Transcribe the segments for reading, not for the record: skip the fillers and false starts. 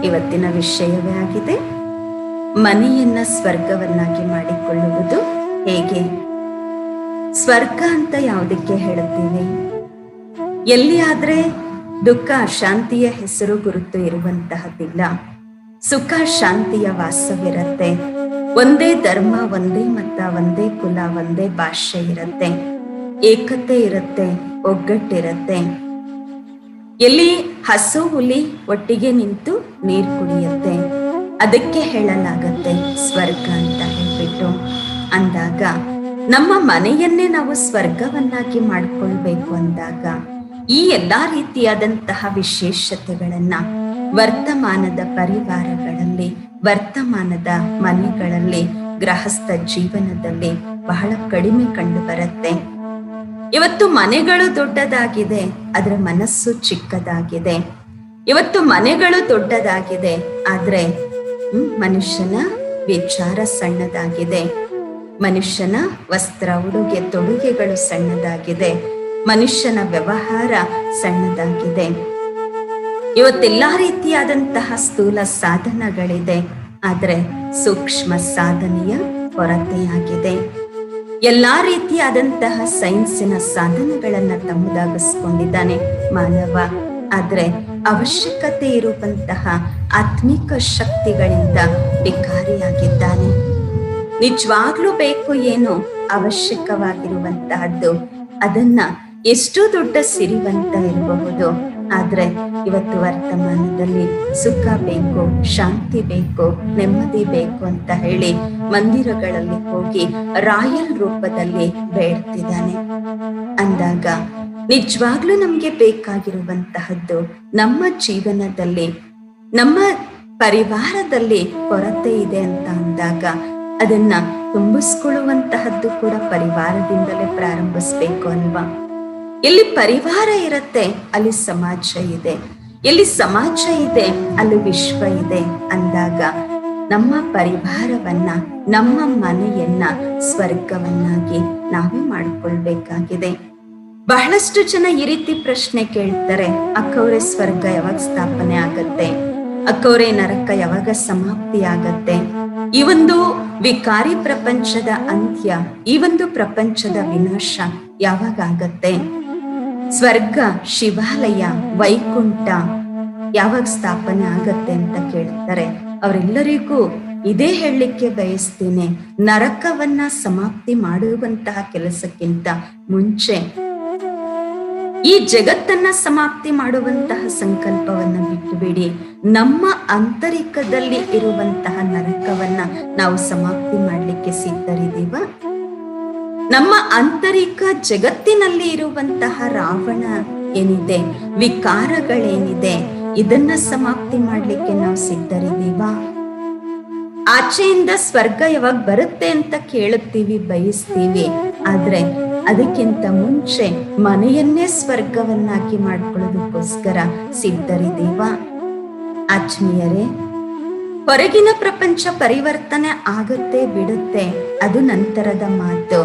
ಇವತ್ತಿನ ವಿಷಯವೇ ಆಗಿದೆ, ಮನೆಯನ್ನ ಸ್ವರ್ಗವನ್ನಾಗಿ ಮಾಡಿಕೊಳ್ಳುವುದು ಹೇಗೆ. ಸ್ವರ್ಗ ಅಂತ ಯಾವುದಕ್ಕೆ ಹೇಳುತ್ತೀವಿ? ಎಲ್ಲಿ ಆದ್ರೆ ದುಃಖ ಅಶಾಂತಿಯ ಹೆಸರು ಗುರುತು ಇರುವಂತಹದ್ದಿಲ್ಲ. ಸುಖ ಶಾಂತಿಯ ವಾಸವಿರತ್ತೆ. ಒಂದೇ ಧರ್ಮ, ಒಂದೇ ಮತ, ಒಂದೇ ಕುಲ, ಒಂದೇ ಭಾಷೆ ಇರತ್ತೆ. ಏಕತೆ ಇರತ್ತೆ, ಒಗ್ಗಟ್ಟಿರತ್ತೆ. ಎಲ್ಲಿ ಹಸು ಹುಲಿ ಒಟ್ಟಿಗೆ ನಿಂತು ನೀರು ಕುಡಿಯುತ್ತೆ, ಅದಕ್ಕೆ ಹೇಳಲಾಗತ್ತೆ ಸ್ವರ್ಗ ಅಂತ ಹೇಳ್ಬಿಟ್ಟು. ಅಂದಾಗ ನಮ್ಮ ಮನೆಯನ್ನೇ ನಾವು ಸ್ವರ್ಗವನ್ನಾಗಿ ಮಾಡ್ಕೊಳ್ಬೇಕು ಅಂದಾಗ ಈ ಎಲ್ಲಾ ರೀತಿಯಾದಂತಹ ವಿಶೇಷತೆಗಳನ್ನ ವರ್ತಮಾನದ ಪರಿವಾರಗಳಲ್ಲಿ, ವರ್ತಮಾನದ ಮನೆಗಳಲ್ಲಿ, ಗೃಹಸ್ಥ ಜೀವನದಲ್ಲಿ ಬಹಳ ಕಡಿಮೆ ಕಂಡು ಬರುತ್ತೆ. ಇವತ್ತು ಮನೆಗಳು ದೊಡ್ಡದಾಗಿದೆ, ಅದರ ಮನಸ್ಸು ಚಿಕ್ಕದಾಗಿದೆ. ಇವತ್ತು ಮನೆಗಳು ದೊಡ್ಡದಾಗಿದೆ, ಆದ್ರೆ ಮನುಷ್ಯನ ವಿಚಾರ ಸಣ್ಣದಾಗಿದೆ. ಮನುಷ್ಯನ ವಸ್ತ್ರ, ಉಡುಗೆ ತೊಡುಗೆಗಳು ಸಣ್ಣದಾಗಿದೆ. ಮನುಷ್ಯನ ವ್ಯವಹಾರ ಸಣ್ಣದಾಗಿದೆ. ಇವತ್ತೆಲ್ಲಾ ರೀತಿಯಾದಂತಹ ಸ್ಥೂಲ ಸಾಧನಗಳಿದೆ, ಆದ್ರೆ ಸೂಕ್ಷ್ಮ ಸಾಧನೆಯ ಕೊರತೆಯಾಗಿದೆ. ಎಲ್ಲಾ ರೀತಿಯಾದಂತಹ ಸೈನ್ಸಿನ ಸಾಧನಗಳನ್ನ ತಮ್ಮದಾಗಿಸ್ಕೊಂಡಿದ್ದಾನೆ ಮಾನವ, ಆದ್ರೆ ಅವಶ್ಯಕತೆ ಇರುವಂತಹ ಆತ್ಮಿಕ ಶಕ್ತಿಗಳಿಂದ ವಿಕಾರಿಯಾಗಿದ್ದಾನೆ. ನಿಜವಾಗ್ಲೂ ಬೇಕು ಏನು ಅವಶ್ಯಕವಾಗಿರುವಂತಹದ್ದು, ಅದನ್ನ ಎಷ್ಟು ದೊಡ್ಡ ಸಿರಿವಂತ ಇರಬಹುದು, ಆದ್ರೆ ಇವತ್ತು ವರ್ತಮಾನದಲ್ಲಿ ಸುಖ ಬೇಕು, ಶಾಂತಿ ಬೇಕು, ನೆಮ್ಮದಿ ಬೇಕು ಅಂತ ಹೇಳಿ ಮಂದಿರಗಳಲ್ಲಿ ಹೋಗಿ ರಾಯಲ್ ರೂಪದಲ್ಲಿ ಬೇಡ್ತಿದ್ದಾನೆ. ಅಂದಾಗ ನಿಜವಾಗ್ಲೂ ನಮ್ಗೆ ಬೇಕಾಗಿರುವಂತಹದ್ದು ನಮ್ಮ ಜೀವನದಲ್ಲಿ, ನಮ್ಮ ಪರಿವಾರದಲ್ಲಿ ಕೊರತೆ ಇದೆ ಅಂತ ಅಂದಾಗ ಅದನ್ನ ತುಂಬಿಸ್ಕೊಳ್ಳುವಂತಹದ್ದು ಕೂಡ ಪರಿವಾರದಿಂದಲೇ ಪ್ರಾರಂಭಿಸ್ಬೇಕು ಅಲ್ವಾ. ಎಲ್ಲಿ ಪರಿವಾರ ಇರುತ್ತೆ ಅಲ್ಲಿ ಸಮಾಜ ಇದೆ, ಎಲ್ಲಿ ಸಮಾಜ ಇದೆ ಅಲ್ಲಿ ವಿಶ್ವ ಇದೆ. ಅಂದಾಗ ನಮ್ಮ ಪರಿವಾರವನ್ನ, ನಮ್ಮ ಮನೆಯನ್ನ ಸ್ವರ್ಗವನ್ನಾಗಿ ನಾವೇ ಮಾಡಿಕೊಳ್ಬೇಕಾಗಿದೆ. ಬಹಳಷ್ಟು ಜನ ಈ ರೀತಿ ಪ್ರಶ್ನೆ ಕೇಳ್ತಾರೆ, ಅಕ್ಕವ್ರೆ ಸ್ವರ್ಗ ಯಾವಾಗ ಸ್ಥಾಪನೆ ಆಗತ್ತೆ, ಅಕ್ಕವ್ರೆ ನರಕ ಯಾವಾಗ ಸಮಾಪ್ತಿ ಆಗತ್ತೆ, ಈ ಒಂದು ವಿಕಾರಿ ಪ್ರಪಂಚದ ಅಂತ್ಯ, ಈ ಒಂದು ಪ್ರಪಂಚದ ವಿನಾಶ ಯಾವಾಗ ಆಗತ್ತೆ, ಸ್ವರ್ಗ, ಶಿವಾಲಯ, ವೈಕುಂಠ ಯಾವಾಗ ಸ್ಥಾಪನೆ ಆಗತ್ತೆ ಅಂತ ಕೇಳ್ತಾರೆ. ಅವರೆಲ್ಲರಿಗೂ ಇದೇ ಹೇಳಲಿಕ್ಕೆ ಬಯಸ್ತೀನಿ, ನರಕವನ್ನ ಸಮಾಪ್ತಿ ಮಾಡುವಂತಹ ಕೆಲಸಕ್ಕಿಂತ ಮುಂಚೆ ಈ ಜಗತ್ತನ್ನ ಸಮಾಪ್ತಿ ಮಾಡುವಂತಹ ಸಂಕಲ್ಪವನ್ನ ಬಿಟ್ಟು ಬಿಡಿ. ನಮ್ಮ ಆಂತರಿಕದಲ್ಲಿ ಇರುವಂತಹ ನರಕವನ್ನ ನಾವು ಸಮಾಪ್ತಿ ಮಾಡ್ಲಿಕ್ಕೆ ಸಿದ್ಧರಿದ್ದೀವ? ನಮ್ಮ ಆಂತರಿಕ ಜಗತ್ತಿನಲ್ಲಿ ಇರುವಂತಹ ರಾವಣ ಏನಿದೆ, ವಿಕಾರಗಳೇನಿದೆ, ಇದನ್ನ ಸಮಾಪ್ತಿ ಮಾಡ್ಲಿಕ್ಕೆ ನಾವು ಸಿದ್ಧರಿದ್ದೀವ? ಆಚೆಯಿಂದ ಸ್ವರ್ಗ ಯಾವಾಗ ಬರುತ್ತೆ ಅಂತ ಕೇಳುತ್ತೀವಿ, ಬಯಸ್ತೀವಿ, ಆದ್ರೆ ಅದಕ್ಕಿಂತ ಮುಂಚೆ ಮನೆಯನ್ನೇ ಸ್ವರ್ಗವನ್ನಾಗಿ ಮಾಡ್ಕೊಳ್ಳೋದಕ್ಕೋಸ್ಕರ ಸಿದ್ಧರಿದ್ದೀವ? ಆತ್ಮೀಯರೇ, ಹೊರಗಿನ ಪ್ರಪಂಚ ಪರಿವರ್ತನೆ ಆಗುತ್ತೆ ಬಿಡುತ್ತೆ, ಅದು ನಂತರದ ಮಾತು.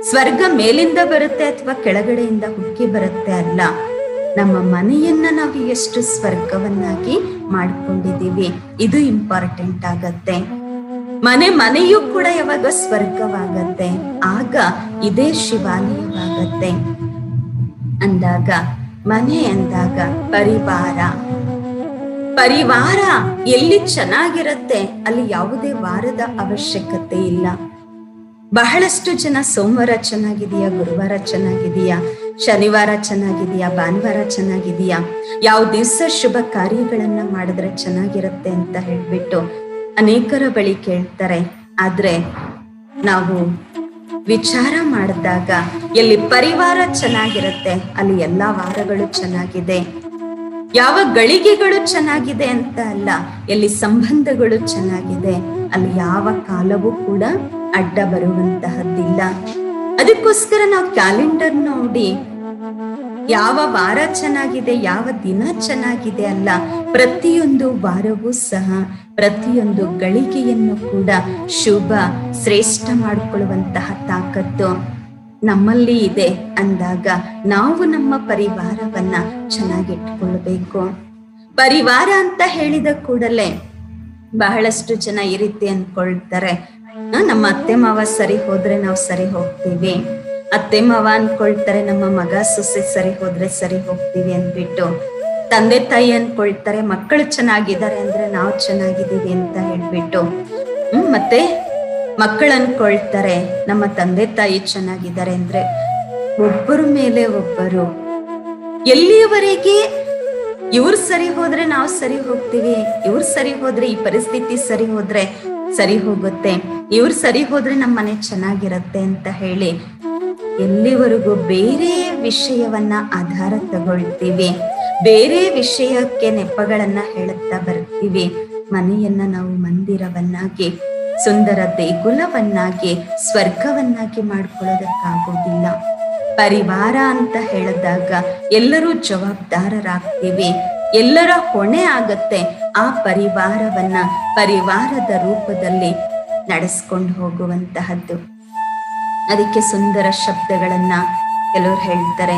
ಸ್ವರ್ಗ ಮೇಲಿಂದ ಬರುತ್ತೆ ಅಥವಾ ಕೆಳಗಡೆಯಿಂದ ಹುಕ್ಕಿ ಬರುತ್ತೆ ಅಲ್ಲ. ನಮ್ಮ ಮನೆಯನ್ನ ನಾವು ಎಷ್ಟು ಸ್ವರ್ಗವನ್ನಾಗಿ ಮಾಡ್ಕೊಂಡಿದ್ದೀವಿ, ಇದು ಇಂಪಾರ್ಟೆಂಟ್ ಆಗತ್ತೆ. ಮನೆಯೂ ಕೂಡ ಯಾವಾಗ ಸ್ವರ್ಗವಾಗತ್ತೆ, ಆಗ ಇದೇ ಶಿವಾಲಯವಾಗತ್ತೆ. ಅಂದಾಗ ಮನೆ ಅಂದಾಗ ಪರಿವಾರ ಎಲ್ಲಿ ಚೆನ್ನಾಗಿರತ್ತೆ ಅಲ್ಲಿ ಯಾವುದೇ ವಾರದ ಅವಶ್ಯಕತೆ ಇಲ್ಲ. ಬಹಳಷ್ಟು ಜನ ಸೋಮವಾರ ಚೆನ್ನಾಗಿದೆಯಾ, ಗುರುವಾರ ಚೆನ್ನಾಗಿದೆಯಾ, ಶನಿವಾರ ಚೆನ್ನಾಗಿದೆಯಾ, ಭಾನುವಾರ ಚೆನ್ನಾಗಿದೆಯಾ, ಯಾವ ದಿವಸ ಶುಭ ಕಾರ್ಯಗಳನ್ನ ಮಾಡಿದ್ರೆ ಚೆನ್ನಾಗಿರುತ್ತೆ ಅಂತ ಹೇಳ್ಬಿಟ್ಟು ಅನೇಕರ ಬಳಿ ಕೇಳ್ತಾರೆ. ಆದ್ರೆ ನಾವು ವಿಚಾರ ಮಾಡಿದಾಗ ಎಲ್ಲಿ ಪರಿವಾರ ಚೆನ್ನಾಗಿರುತ್ತೆ ಅಲ್ಲಿ ಎಲ್ಲಾ ವಾರಗಳು ಚೆನ್ನಾಗಿದೆ. ಯಾವ ಗಳಿಗೆಗಳು ಚೆನ್ನಾಗಿದೆ ಅಂತ ಅಲ್ಲ, ಎಲ್ಲಿ ಸಂಬಂಧಗಳು ಚೆನ್ನಾಗಿದೆ ಅಲ್ಲಿ ಯಾವ ಕಾಲವೂ ಕೂಡ ಅಡ್ಡ ಬರುವಂತಹದ್ದಿಲ್ಲ. ಅದಕ್ಕೋಸ್ಕರ ನಾವು ಕ್ಯಾಲೆಂಡರ್ ನೋಡಿ ಯಾವ ವಾರ ಚೆನ್ನಾಗಿದೆ, ಯಾವ ದಿನ ಚೆನ್ನಾಗಿದೆ ಅಲ್ಲ, ಪ್ರತಿಯೊಂದು ವಾರವೂ ಸಹ ಪ್ರತಿಯೊಂದು ಗಳಿಗೆಯನ್ನು ಕೂಡ ಶುಭ ಶ್ರೇಷ್ಠ ಮಾಡಿಕೊಳ್ಳುವಂತಹ ತಾಕತ್ತು ನಮ್ಮಲ್ಲಿ ಇದೆ. ಅಂದಾಗ ನಾವು ನಮ್ಮ ಪರಿವಾರವನ್ನ ಚೆನ್ನಾಗಿಟ್ಕೊಳ್ಬೇಕು. ಪರಿವಾರ ಅಂತ ಹೇಳಿದ ಕೂಡಲೇ ಬಹಳಷ್ಟು ಜನ ಈ ರೀತಿ ಅನ್ಕೊಳ್ತಾರೆ, ನಮ್ಮ ಅತ್ತೆ ಮಾವ ಸರಿ ಹೋದ್ರೆ ನಾವು ಸರಿ ಹೋಗ್ತೀವಿ, ಅತ್ತೆ ಮಾವ ಅನ್ಕೊಳ್ತಾರೆ ನಮ್ಮ ಮಗ ಸೊಸೆ ಸರಿ ಹೋದ್ರೆ ಸರಿ ಹೋಗ್ತೀವಿ ಅಂದ್ಬಿಟ್ಟು, ತಂದೆ ತಾಯಿ ಅನ್ಕೊಳ್ತಾರೆ ಮಕ್ಕಳು ಚೆನ್ನಾಗಿದ್ದಾರೆ ಅಂದ್ರೆ ನಾವು ಚೆನ್ನಾಗಿದ್ದೀವಿ ಅಂತ ಹೇಳ್ಬಿಟ್ಟು, ಮತ್ತೆ ಮಕ್ಕಳು ಅನ್ಕೊಳ್ತಾರೆ ನಮ್ಮ ತಂದೆ ತಾಯಿ ಚೆನ್ನಾಗಿದ್ದಾರೆ ಅಂದ್ರೆ ಒಬ್ಬರ ಮೇಲೆ ಒಬ್ಬರು ಎಲ್ಲಿಯವರೆಗೆ ಇವ್ರು ಸರಿ ಹೋದ್ರೆ ನಾವು ಸರಿ ಹೋಗ್ತೀವಿ, ಇವ್ರು ಸರಿ ಹೋದ್ರೆ ಈ ಪರಿಸ್ಥಿತಿ ಸರಿ ಹೋದ್ರೆ ಸರಿ ಹೋಗುತ್ತೆ, ಇವ್ರು ಸರಿ ಹೋದ್ರೆ ನಮ್ಮ ಮನೆ ಚೆನ್ನಾಗಿರತ್ತೆ ಅಂತ ಹೇಳಿ ಎಲ್ಲಿವರೆಗೂ ಬೇರೆ ವಿಷಯವನ್ನ ಆಧಾರ ತಗೊಳ್ತೀವಿ, ಬೇರೆ ವಿಷಯಕ್ಕೆ ನೆಪಗಳನ್ನ ಹೇಳುತ್ತಾ ಬರ್ತೀವಿ, ಮನೆಯನ್ನ ನಾವು ಮಂದಿರವನ್ನಾಗಿ, ಸುಂದರ ದೇಗುಲವನ್ನಾಗಿ, ಸ್ವರ್ಗವನ್ನಾಗಿ ಮಾಡ್ಕೊಳ್ಳೋದಕ್ಕಾಗೋದಿಲ್ಲ. ಪರಿವಾರ ಅಂತ ಹೇಳಿದಾಗ ಎಲ್ಲರೂ ಜವಾಬ್ದಾರರಾಗ್ತೀವಿ, ಎಲ್ಲರ ಹೊಣೆ ಆಗತ್ತೆ. ಆ ಪರಿವಾರದ ರೂಪದಲ್ಲಿ ನಡೆಸ್ಕೊಂಡು ಹೋಗುವಂತಹದ್ದು. ಅದಕ್ಕೆ ಸುಂದರ ಶಬ್ದಗಳನ್ನ ಕೆಲವರು ಹೇಳ್ತಾರೆ,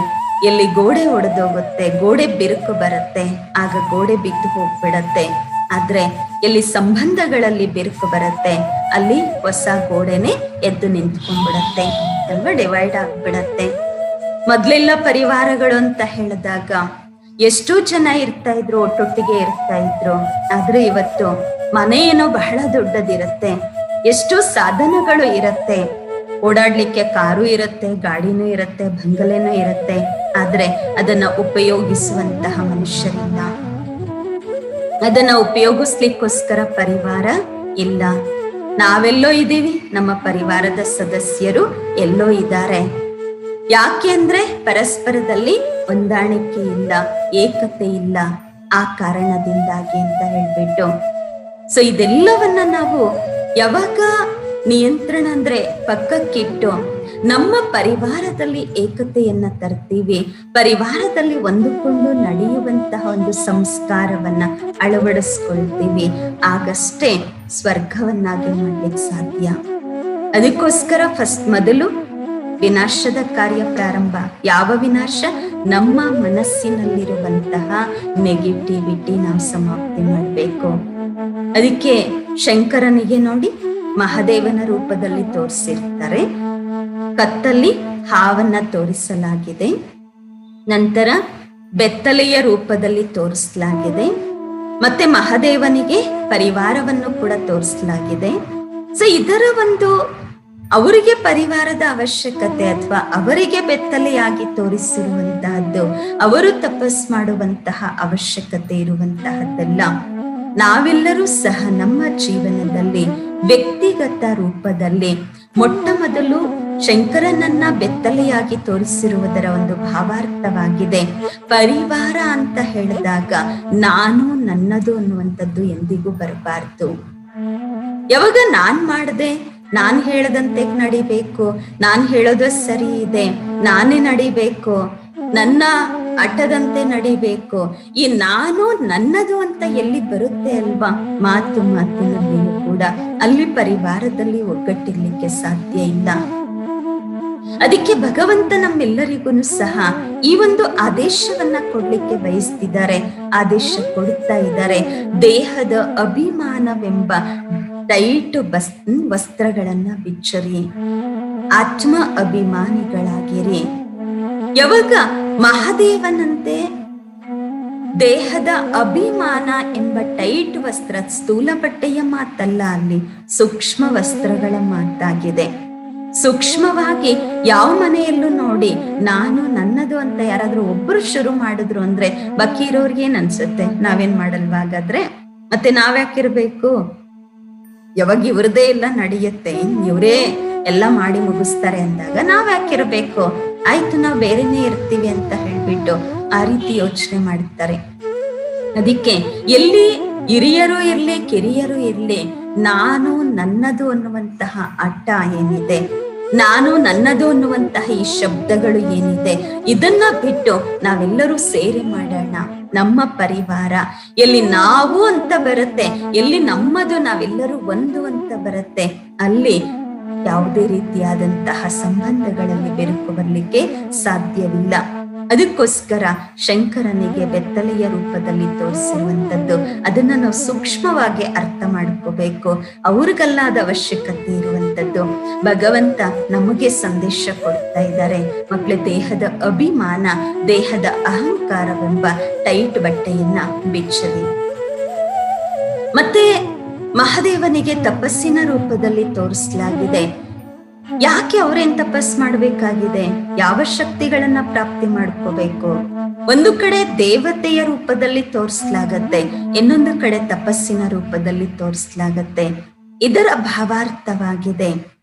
ಎಲ್ಲಿ ಗೋಡೆ ಒಡೆದೋಗುತ್ತೆ, ಗೋಡೆ ಬಿರುಕು ಬರುತ್ತೆ, ಆಗ ಗೋಡೆ ಬಿದ್ದು ಹೋಗ್ಬಿಡತ್ತೆ. ಆದ್ರೆ ಎಲ್ಲಿ ಸಂಬಂಧಗಳಲ್ಲಿ ಬಿರುಕು ಬರುತ್ತೆ, ಅಲ್ಲಿ ಹೊಸ ಗೋಡೆನೆ ಎದ್ದು ನಿಂತ್ಕೊಂಡ್ಬಿಡತ್ತೆ ಅಲ್ವಾ, ಡಿವೈಡ್ ಆಗ್ಬಿಡತ್ತೆ. ಮೊದ್ಲೆಲ್ಲ ಪರಿವಾರಗಳು ಅಂತ ಹೇಳಿದಾಗ ಎಷ್ಟೋ ಜನ ಇರ್ತಾ ಇದ್ರು, ಒಟ್ಟೊಟ್ಟಿಗೆ ಇರ್ತಾ ಇದ್ರು. ಆದ್ರೆ ಇವತ್ತು ಮನೆ ಏನೋ ಬಹಳ ದೊಡ್ಡದಿರತ್ತೆ, ಎಷ್ಟೋ ಸಾಧನಗಳು ಇರತ್ತೆ, ಓಡಾಡ್ಲಿಕ್ಕೆ ಕಾರು ಇರತ್ತೆ, ಗಾಡಿನೂ ಇರತ್ತೆ, ಬಂಗಲೆನೂ ಇರತ್ತೆ. ಆದ್ರೆ ಅದನ್ನ ಉಪಯೋಗಿಸುವಂತಹ ಮನುಷ್ಯರಿಲ್ಲ, ಅದನ್ನ ಉಪಯೋಗಿಸ್ಲಿಕ್ಕೋಸ್ಕರ ಪರಿವಾರ ಇಲ್ಲ. ನಾವೆಲ್ಲೋ ಇದ್ದೀವಿ, ನಮ್ಮ ಪರಿವಾರದ ಸದಸ್ಯರು ಎಲ್ಲೋ ಇದ್ದಾರೆ. ಯಾಕೆ ಅಂದ್ರೆ ಪರಸ್ಪರದಲ್ಲಿ ಹೊಂದಾಣಿಕೆ ಇಲ್ಲ, ಏಕತೆ ಇಲ್ಲ, ಆ ಕಾರಣದಿಂದಾಗಿ ಅಂತ ಹೇಳ್ಬಿಟ್ಟು. ಸೊ ಇದೆಲ್ಲವನ್ನ ನಾವು ಯಾವಾಗ ನಿಯಂತ್ರಣ ಅಂದ್ರೆ ಪಕ್ಕಕ್ಕಿಟ್ಟು ನಮ್ಮ ಪರಿವಾರದಲ್ಲಿ ಏಕತೆಯನ್ನ ತರ್ತೀವಿ, ಪರಿವಾರದಲ್ಲಿ ಒಂದುಕೊಂಡು ನಡೆಯುವಂತಹ ಒಂದು ಸಂಸ್ಕಾರವನ್ನ ಅಳವಡಿಸ್ಕೊಳ್ತೀವಿ, ಆಗಷ್ಟೇ ಸ್ವರ್ಗವನ್ನಾಗಿ ಮಾಡ್ಲಿಕ್ಕೆ ಸಾಧ್ಯ. ಅದಕ್ಕೋಸ್ಕರ ಮೊದಲು ವಿನಾಶದ ಕಾರ್ಯ ಪ್ರಾರಂಭ. ಯಾವ ವಿನಾಶ? ನಮ್ಮ ಮನಸ್ಸಿನಲ್ಲಿರುವಂತಹ ನೆಗೆಟಿವಿಟಿ ನಾವು ಸಮಾಪ್ತಿ ಮಾಡಬೇಕು. ಅದಕ್ಕೆ ಶಂಕರನಿಗೆ ನೋಡಿ ಮಹಾದೇವನ ರೂಪದಲ್ಲಿ ತೋರಿಸಿರ್ತಾರೆ, ಕತ್ತಲ್ಲಿ ಹಾವನ್ನ ತೋರಿಸಲಾಗಿದೆ, ನಂತರ ಬೆತ್ತಲೆಯ ರೂಪದಲ್ಲಿ ತೋರಿಸಲಾಗಿದೆ, ಮತ್ತೆ ಮಹಾದೇವನಿಗೆ ಪರಿವಾರವನ್ನು ಕೂಡ ತೋರಿಸಲಾಗಿದೆ. ಸೊ ಇದರ ಒಂದು ಅವರಿಗೆ ಪರಿವಾರದ ಅವಶ್ಯಕತೆ ಅಥವಾ ಅವರಿಗೆ ಬೆತ್ತಲೆಯಾಗಿ ತೋರಿಸಿರುವಂತಹದ್ದು, ಅವರು ತಪಸ್ ಮಾಡುವಂತಹ ಅವಶ್ಯಕತೆ ಇರುವಂತಹದ್ದೆಲ್ಲ. ನಾವೆಲ್ಲರೂ ಸಹ ನಮ್ಮ ಜೀವನದಲ್ಲಿ ವ್ಯಕ್ತಿಗತ ರೂಪದಲ್ಲಿ ಮೊಟ್ಟ ಮೊದಲು ಶಂಕರನನ್ನ ಬೆತ್ತಲೆಯಾಗಿ ತೋರಿಸಿರುವುದರ ಒಂದು ಭಾವಾರ್ಥವಾಗಿದೆ. ಪರಿವಾರ ಅಂತ ಹೇಳಿದಾಗ ನಾನು ನನ್ನದು ಅನ್ನುವಂಥದ್ದು ಎಂದಿಗೂ ಬರಬಾರ್ದು. ಯಾವಾಗ ನಾನ್ ಮಾಡದೆ, ನಾನ್ ಹೇಳದಂತೆ ನಡಿಬೇಕು, ನಾನ್ ಹೇಳೋದು ಸರಿ ಇದೆ, ನಾನೇ ನಡಿಬೇಕು, ನನ್ನ ಹಠದಂತೆ ನಡಿಬೇಕು, ಈ ನಾನು ನನ್ನದು ಅಂತ ಎಲ್ಲಿ ಬರುತ್ತೆ ಅಲ್ವಾ, ಮಾತಿನಲ್ಲಿಯೂ ಕೂಡ ಅಲ್ಲಿ ಪರಿವಾರದಲ್ಲಿ ಒಗ್ಗಟ್ಟಿರ್ಲಿಕ್ಕೆ ಸಾಧ್ಯ ಇಲ್ಲ. ಅದಕ್ಕೆ ಭಗವಂತ ನಮ್ಮೆಲ್ಲರಿಗೂ ಸಹ ಈ ಒಂದು ಆದೇಶವನ್ನ ಕೊಡ್ಲಿಕ್ಕೆ ಬಯಸ್ತಿದ್ದಾರೆ, ಆದೇಶ ಕೊಡುತ್ತಾ ಇದ್ದಾರೆ. ದೇಹದ ಅಭಿಮಾನವೆಂಬ ಟೈಟ್ ವಸ್ತ್ರಗಳನ್ನ ಬಿಚ್ಚರಿ, ಆತ್ಮ ಅಭಿಮಾನಿಗಳಾಗಿರಿ. ಯಾವಾಗ ಮಹಾದೇವನಂತೆ ದೇಹದ ಅಭಿಮಾನ ಎಂಬ ಟೈಟ್ ವಸ್ತ್ರ, ಸ್ಥೂಲ ಬಟ್ಟೆಯ ಮಾತಲ್ಲ, ಅಲ್ಲಿ ಸೂಕ್ಷ್ಮ ವಸ್ತ್ರಗಳ ಮಾತಾಗಿದೆ. ಸೂಕ್ಷ್ಮವಾಗಿ ಯಾವ ಮನೆಯಲ್ಲೂ ನೋಡಿ ನಾನು ನನ್ನದು ಅಂತ ಯಾರಾದ್ರೂ ಒಬ್ರು ಶುರು ಮಾಡಿದ್ರು ಅಂದ್ರೆ ಬಾಕಿ ಇರೋರ್ಗೆ ಏನ್ ಅನ್ಸುತ್ತೆ, ನಾವೇನ್ ಮಾಡಲ್ವಾ ಹಾಗಾದ್ರೆ, ಮತ್ತೆ ನಾವ್ಯಾಕಿರ್ಬೇಕು, ಯಾವಾಗ ಇವ್ರದೇ ಎಲ್ಲ ನಡೆಯುತ್ತೆ, ಇವರೇ ಎಲ್ಲ ಮಾಡಿ ಮುಗಿಸ್ತಾರೆ ಅಂದಾಗ ನಾವ್ಯಾಕಿರ್ಬೇಕು, ಆಯ್ತು ನಾವ್ ಬೇರೆನೇ ಇರ್ತೀವಿ ಅಂತ ಹೇಳ್ಬಿಟ್ಟು ಆ ರೀತಿ ಯೋಚನೆ ಮಾಡ್ತಾರೆ. ಅದಕ್ಕೆ ಎಲ್ಲಿ ಹಿರಿಯರು ಇರ್ಲಿ ಕಿರಿಯರು ಇರ್ಲಿ, ನಾನು ನನ್ನದು ಅನ್ನುವಂತಹ ಹಠ ಏನಿದೆ, ನಾನು ನನ್ನದು ಅನ್ನುವಂತಹ ಈ ಶಬ್ದಗಳು ಏನಿದೆ, ಇದನ್ನ ಬಿಟ್ಟು ನಾವೆಲ್ಲರೂ ಸೇರಿ ಮಾಡೋಣ. ನಮ್ಮ ಪರಿವಾರ ಎಲ್ಲಿ ನಾವು ಅಂತ ಬರುತ್ತೆ, ಎಲ್ಲಿ ನಮ್ಮದು ನಾವೆಲ್ಲರೂ ಒಂದು ಅಂತ ಬರುತ್ತೆ, ಅಲ್ಲಿ ಯಾವುದೇ ರೀತಿಯಾದಂತಹ ಸಂಬಂಧಗಳಲ್ಲಿ ಬೆರುಕು ಬರ್ಲಿಕ್ಕೆ ಸಾಧ್ಯವಿಲ್ಲ. ಅದಕ್ಕೋಸ್ಕರ ಶಂಕರನಿಗೆ ಬೆತ್ತಲೆಯ ರೂಪದಲ್ಲಿ ತೋರಿಸಿರುವಂಥದ್ದು. ಅದನ್ನ ನಾವು ಸೂಕ್ಷ್ಮವಾಗಿ ಅರ್ಥ ಮಾಡ್ಕೋಬೇಕು. ಅವ್ರಿಗಲ್ಲಾದ ಅವಶ್ಯಕತೆ ಇರುವಂಥದ್ದು. ಭಗವಂತ ನಮಗೆ ಸಂದೇಶ ಕೊಡ್ತಾ ಇದ್ದಾರೆ, ಮಕ್ಕಳ ದೇಹದ ಅಭಿಮಾನ, ದೇಹದ ಅಹಂಕಾರವೆಂಬ ಟೈಟ್ ಬಟ್ಟೆಯನ್ನ ಬಿಚ್ಚಲಿ. ಮತ್ತೆ ಮಹಾದೇವನಿಗೆ ತಪಸ್ಸಿನ ರೂಪದಲ್ಲಿ ತೋರಿಸಲಾಗಿದೆ. ಯಾಕೆ ಅವರೇನ್ ತಪಸ್ ಮಾಡ್ಬೇಕಾಗಿದೆ? ಯಾವ ಶಕ್ತಿಗಳನ್ನ ಪ್ರಾಪ್ತಿ ಮಾಡ್ಕೋಬೇಕು? ಒಂದು ಕಡೆ ದೇವತೆಯ ರೂಪದಲ್ಲಿ ತೋರಿಸಲಾಗತ್ತೆ, ಇನ್ನೊಂದು ಕಡೆ ತಪಸ್ಸಿನ ರೂಪದಲ್ಲಿ ತೋರಿಸಲಾಗತ್ತೆ. ಇದರ ಭಾವಾರ್ಥವಾಗಿದೆ,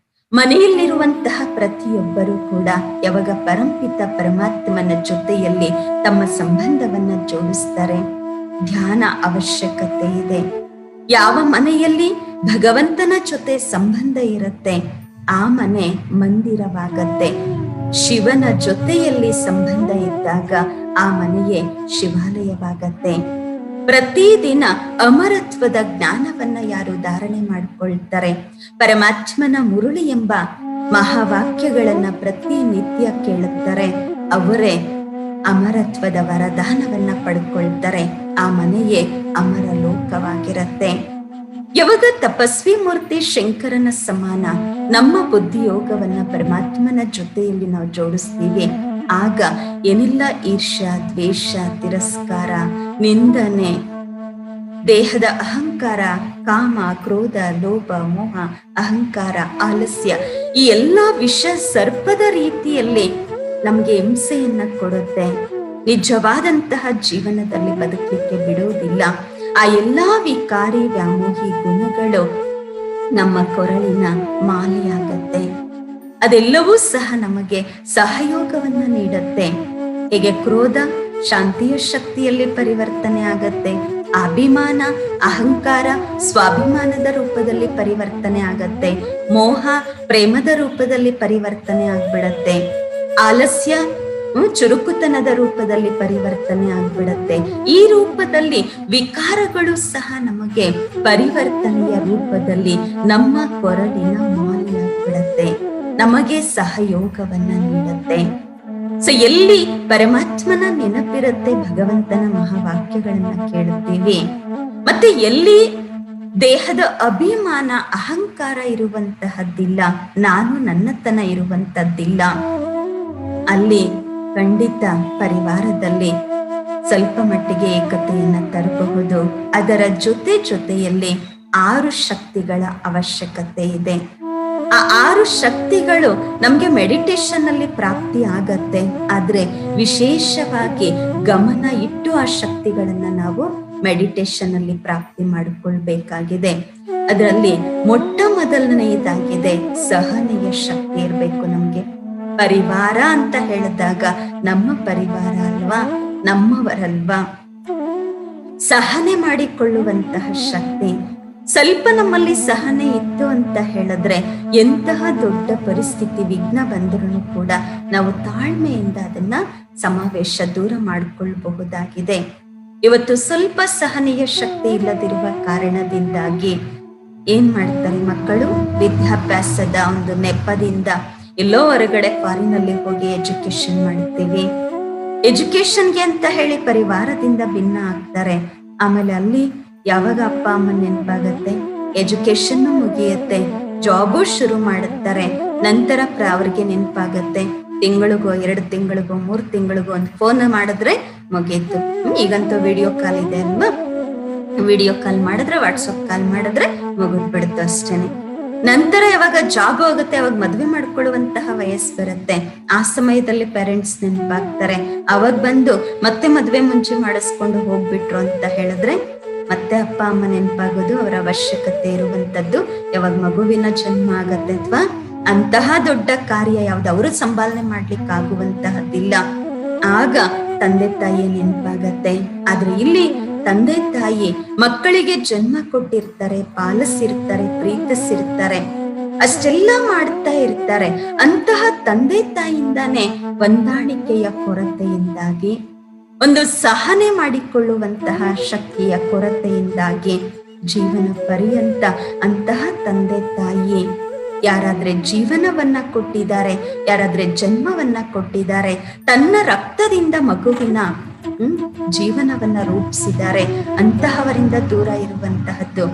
ಮನೆಯಲ್ಲಿರುವಂತಹ ಪ್ರತಿಯೊಬ್ಬರೂ ಕೂಡ ಯಾವಾಗ ಪರಂಪಿತ ಪರಮಾತ್ಮನ ಜೊತೆಯಲ್ಲಿ ತಮ್ಮ ಸಂಬಂಧವನ್ನ ಜೋಡಿಸ್ತಾರೆ, ಧ್ಯಾನ ಅವಶ್ಯಕತೆ ಇದೆ. ಯಾವ ಮನೆಯಲ್ಲಿ ಭಗವಂತನ ಜೊತೆ ಸಂಬಂಧ ಇರುತ್ತೆ ಆ ಮನೆ ಮಂದಿರವಾಗತ್ತೆ. ಶಿವನ ಜೊತೆಯಲ್ಲಿ ಸಂಬಂಧ ಇದ್ದಾಗ ಆ ಮನೆಯೇ ಶಿವಾಲಯವಾಗತ್ತೆ. ಪ್ರತಿದಿನ ಅಮರತ್ವದ ಜ್ಞಾನವನ್ನ ಯಾರು ಧಾರಣೆ ಮಾಡಿಕೊಳ್ತಾರೆ, ಪರಮಾತ್ಮನ ಮುರುಳಿ ಎಂಬ ಮಹಾವಾಕ್ಯಗಳನ್ನ ಪ್ರತಿನಿತ್ಯ ಕೇಳುತ್ತಾರೆ, ಅವರೇ ಅಮರತ್ವದ ವರದಾನವನ್ನ ಪಡ್ಕೊಳ್ತಾರೆ. ಆ ಮನೆಯೇ ಅಮರ ಲೋಕವಾಗಿರತ್ತೆ. ಯಾವಾಗ ತಪಸ್ವಿ ಮೂರ್ತಿ ಶಂಕರನ ಸಮಾನ ನಮ್ಮ ಬುದ್ಧಿಯೋಗವನ್ನ ಪರಮಾತ್ಮನ ಜೊತೆಯಲ್ಲಿ ನಾವು ಜೋಡಿಸ್ತೀವಿ, ಆಗ ಏನಿಲ್ಲ ಈರ್ಷ್ಯ, ದ್ವೇಷ, ತಿರಸ್ಕಾರ, ನಿಂದನೆ, ದೇಹದ ಅಹಂಕಾರ, ಕಾಮ, ಕ್ರೋಧ, ಲೋಭ, ಮೋಹ, ಅಹಂಕಾರ, ಆಲಸ್ಯ, ಈ ಎಲ್ಲಾ ವಿಷ ಸರ್ಪದ ರೀತಿಯಲ್ಲಿ ನಮ್ಗೆ ಹಿಂಸೆಯನ್ನ ಕೊಡುತ್ತೆ. ನಿಜವಾದಂತಹ ಜೀವನದಲ್ಲಿ ಬದುಕಲಿಕ್ಕೆ ಬಿಡೋದಿಲ್ಲ. ಆ ಎಲ್ಲಾ ವಿಕಾರಿ ವ್ಯಾಮೋಹಿ ಗುಣಗಳು ನಮ್ಮ ಕೊರಳಿನ ಮಾಲೆಯಾಗತ್ತೆ. ಅದೆಲ್ಲವೂ ಸಹ ನಮಗೆ ಸಹಯೋಗವನ್ನ ನೀಡುತ್ತೆ. ಹೇಗೆ ಕ್ರೋಧ ಶಾಂತಿಯ ಶಕ್ತಿಯಲ್ಲಿ ಪರಿವರ್ತನೆ ಆಗತ್ತೆ, ಅಭಿಮಾನ, ಅಹಂಕಾರ ಸ್ವಾಭಿಮಾನದ ರೂಪದಲ್ಲಿ ಪರಿವರ್ತನೆ ಆಗತ್ತೆ, ಮೋಹ ಪ್ರೇಮದ ರೂಪದಲ್ಲಿ ಪರಿವರ್ತನೆ ಆಗ್ಬಿಡತ್ತೆ, ಆಲಸ್ಯ ಚುರುಕುತನದ ರೂಪದಲ್ಲಿ ಪರಿವರ್ತನೆ ಆಗ್ಬಿಡತ್ತೆ. ಈ ರೂಪದಲ್ಲಿ ವಿಕಾರಗಳು ಸಹ ನಮಗೆ ಪರಿವರ್ತನೆಯ ರೂಪದಲ್ಲಿ ನಮ್ಮ ಕೊರಳಿನ ಮಾಲೆಯಾಗ್ಬಿಡತ್ತೆ, ನಮಗೆ ಸಹಯೋಗವನ್ನ ನೀಡುತ್ತೆ. ಸೊ ಎಲ್ಲಿ ಪರಮಾತ್ಮನ ನೆನಪಿರುತ್ತೆ, ಭಗವಂತನ ಮಹಾವಾಕ್ಯಗಳನ್ನ ಕೇಳುತ್ತೀವಿ, ಮತ್ತೆ ಎಲ್ಲಿ ದೇಹದ ಅಭಿಮಾನ, ಅಹಂಕಾರ ಇರುವಂತಹದ್ದಿಲ್ಲ, ನಾನು ನನ್ನತನ ಇರುವಂತದ್ದಿಲ್ಲ, ಅಲ್ಲಿ ಖಂಡಿತ ಪರಿವಾರದಲ್ಲಿ ಸ್ವಲ್ಪ ಮಟ್ಟಿಗೆ ಏಕತೆಯನ್ನ ತರಬಹುದು. ಅದರ ಜೊತೆಯಲ್ಲಿ 6 ಶಕ್ತಿಗಳ ಅವಶ್ಯಕತೆ ಇದೆ. ಆ 6 ಶಕ್ತಿಗಳು ನಮ್ಗೆ ಮೆಡಿಟೇಷನ್ ಅಲ್ಲಿ ಪ್ರಾಪ್ತಿ ಆಗತ್ತೆ. ಆದ್ರೆ ವಿಶೇಷವಾಗಿ ಗಮನ ಇಟ್ಟು ಆ ಶಕ್ತಿಗಳನ್ನ ನಾವು ಮೆಡಿಟೇಷನ್ ಅಲ್ಲಿ ಪ್ರಾಪ್ತಿ ಮಾಡಿಕೊಳ್ಬೇಕಾಗಿದೆ. ಅದರಲ್ಲಿ ಮೊಟ್ಟ ಮೊದಲನೆಯದಾಗಿದೆ ಸಹನೆಯ ಶಕ್ತಿ ಇರ್ಬೇಕು ನಮ್ಗೆ. ಪರಿವಾರ ಅಂತ ಹೇಳಿದಾಗ ನಮ್ಮ ಪರಿವಾರ ಅಲ್ವಾ, ನಮ್ಮವರಲ್ವಾ, ಸಹನೆ ಮಾಡಿಕೊಳ್ಳುವಂತಹ ಶಕ್ತಿ. ಸ್ವಲ್ಪ ನಮ್ಮಲ್ಲಿ ಸಹನೆ ಇತ್ತು ಅಂತ ಹೇಳಿದ್ರೆ ಎಂತಹ ದೊಡ್ಡ ಪರಿಸ್ಥಿತಿ ವಿಘ್ನ ಬಂದರೂ ಕೂಡ ನಾವು ತಾಳ್ಮೆಯಿಂದ ಅದನ್ನ ಸಮಾವೇಶ ದೂರ ಮಾಡಿಕೊಳ್ಳಬಹುದಾಗಿದೆ. ಇವತ್ತು ಸ್ವಲ್ಪ ಸಹನೆಯ ಶಕ್ತಿ ಇಲ್ಲದಿರುವ ಕಾರಣದಿಂದಾಗಿ ಏನ್ ಮಾಡ್ತಾರೆ ಮಕ್ಕಳು, ವಿದ್ಯಾಭ್ಯಾಸದ ಒಂದು ನೆಪದಿಂದ ಎಲ್ಲೋ ಹೊರಗಡೆ ಫಾರಿನಲ್ಲಿ ಹೋಗಿ ಎಜುಕೇಶನ್ ಮಾಡ್ತೀವಿ, ಎಜುಕೇಶನ್ಗೆ ಅಂತ ಹೇಳಿ ಪರಿವಾರದಿಂದ ಭಿನ್ನ ಆಗ್ತಾರೆ. ಆಮೇಲೆ ಅಲ್ಲಿ ಯಾವಾಗ ಅಪ್ಪ ಅಮ್ಮ ನೆನಪಾಗತ್ತೆ, ಎಜುಕೇಶನ್ ಮುಗಿಯತ್ತೆ, ಜಾಬು ಶುರು ಮಾಡುತ್ತಾರೆ, ನಂತರ ಅವ್ರಿಗೆ ನೆನಪಾಗತ್ತೆ, ತಿಂಗಳಿಗೋ 2 ತಿಂಗಳಿಗೋ 3 ತಿಂಗಳಿಗೋ ಒಂದು ಫೋನ್ ಮಾಡಿದ್ರೆ ಮುಗೀತು. ಈಗಂತೂ ವಿಡಿಯೋ ಕಾಲ್ ಇದೆ ಅಲ್ವಾ, ವಿಡಿಯೋ ಕಾಲ್ ಮಾಡಿದ್ರೆ, ವಾಟ್ಸಪ್ ಕಾಲ್ ಮಾಡಿದ್ರೆ ಮುಗಿದ್ ಬಿಡುತ್ತೆ ಅಷ್ಟೇನೆ. ನಂತರ ಯಾವಾಗ ಜಾಬ್ ಆಗುತ್ತೆ, ಅವಾಗ ಮದ್ವೆ ಮಾಡ್ಕೊಳ್ಳುವಂತಹ ವಯಸ್ಸು ಬರುತ್ತೆ. ಆ ಸಮಯದಲ್ಲಿ ಪೇರೆಂಟ್ಸ್ ನೆನಪಾಗ್ತಾರೆ. ಅವಾಗ ಬಂದು ಮತ್ತೆ ಮದ್ವೆ ಮುಂಚೆ ಮಾಡಿಸ್ಕೊಂಡು ಹೋಗ್ಬಿಟ್ರು ಅಂತ ಹೇಳಿದ್ರೆ ಮತ್ತೆ ಅಪ್ಪ ಅಮ್ಮ ನೆನಪಾಗೋದು. ಅವರ ಅವಶ್ಯಕತೆ ಇರುವಂತದ್ದು ಯಾವಾಗ ಮಗುವಿನ ಜನ್ಮ ಆಗತ್ತೆ ಅಥವಾ ಅಂತಹ ದೊಡ್ಡ ಕಾರ್ಯ ಯಾವ್ದು ಅವರು ಸಂಪಾದನೆ ಮಾಡ್ಲಿಕ್ಕೆ ಆಗುವಂತಹದ್ದಿಲ್ಲ, ಆಗ ತಂದೆ ತಾಯಿ ನೆನಪಾಗತ್ತೆ. ಆದ್ರೆ ಇಲ್ಲಿ ತಂದೆ ತಾಯಿ ಮಕ್ಕಳಿಗೆ ಜನ್ಮ ಕೊಟ್ಟಿರ್ತಾರೆ, ಪಾಲಿಸಿರ್ತಾರೆ, ಪ್ರೀತಿಸಿರ್ತಾರೆ, ಅಷ್ಟೆಲ್ಲ ಮಾಡ್ತಾ ಇರ್ತಾರೆ. ಅಂತಹ ತಂದೆ ತಾಯಿಯಿಂದಾನೇ ಹೊಂದಾಣಿಕೆಯ ಕೊರತೆಯಿಂದಾಗಿ, ಒಂದು ಸಹನೆ ಮಾಡಿಕೊಳ್ಳುವಂತಹ ಶಕ್ತಿಯ ಕೊರತೆಯಿಂದಾಗಿ ಜೀವನ ಪರ್ಯಂತ ಅಂತಹ ತಂದೆ ತಾಯಿ ಯಾರಾದ್ರೆ ಜೀವನವನ್ನ ಕೊಟ್ಟಿದ್ದಾರೆ, ಯಾರಾದ್ರೆ ಜನ್ಮವನ್ನ ಕೊಟ್ಟಿದ್ದಾರೆ, ತನ್ನ ರಕ್ತದಿಂದ ಮಗುವಿನ ಜೀವನವನ್ನ ರೂಪಿಸಿದ್ದಾರೆ, ಅಂತಹವರಿಂದ ದೂರ ಇರುವಂತಹದ್ದು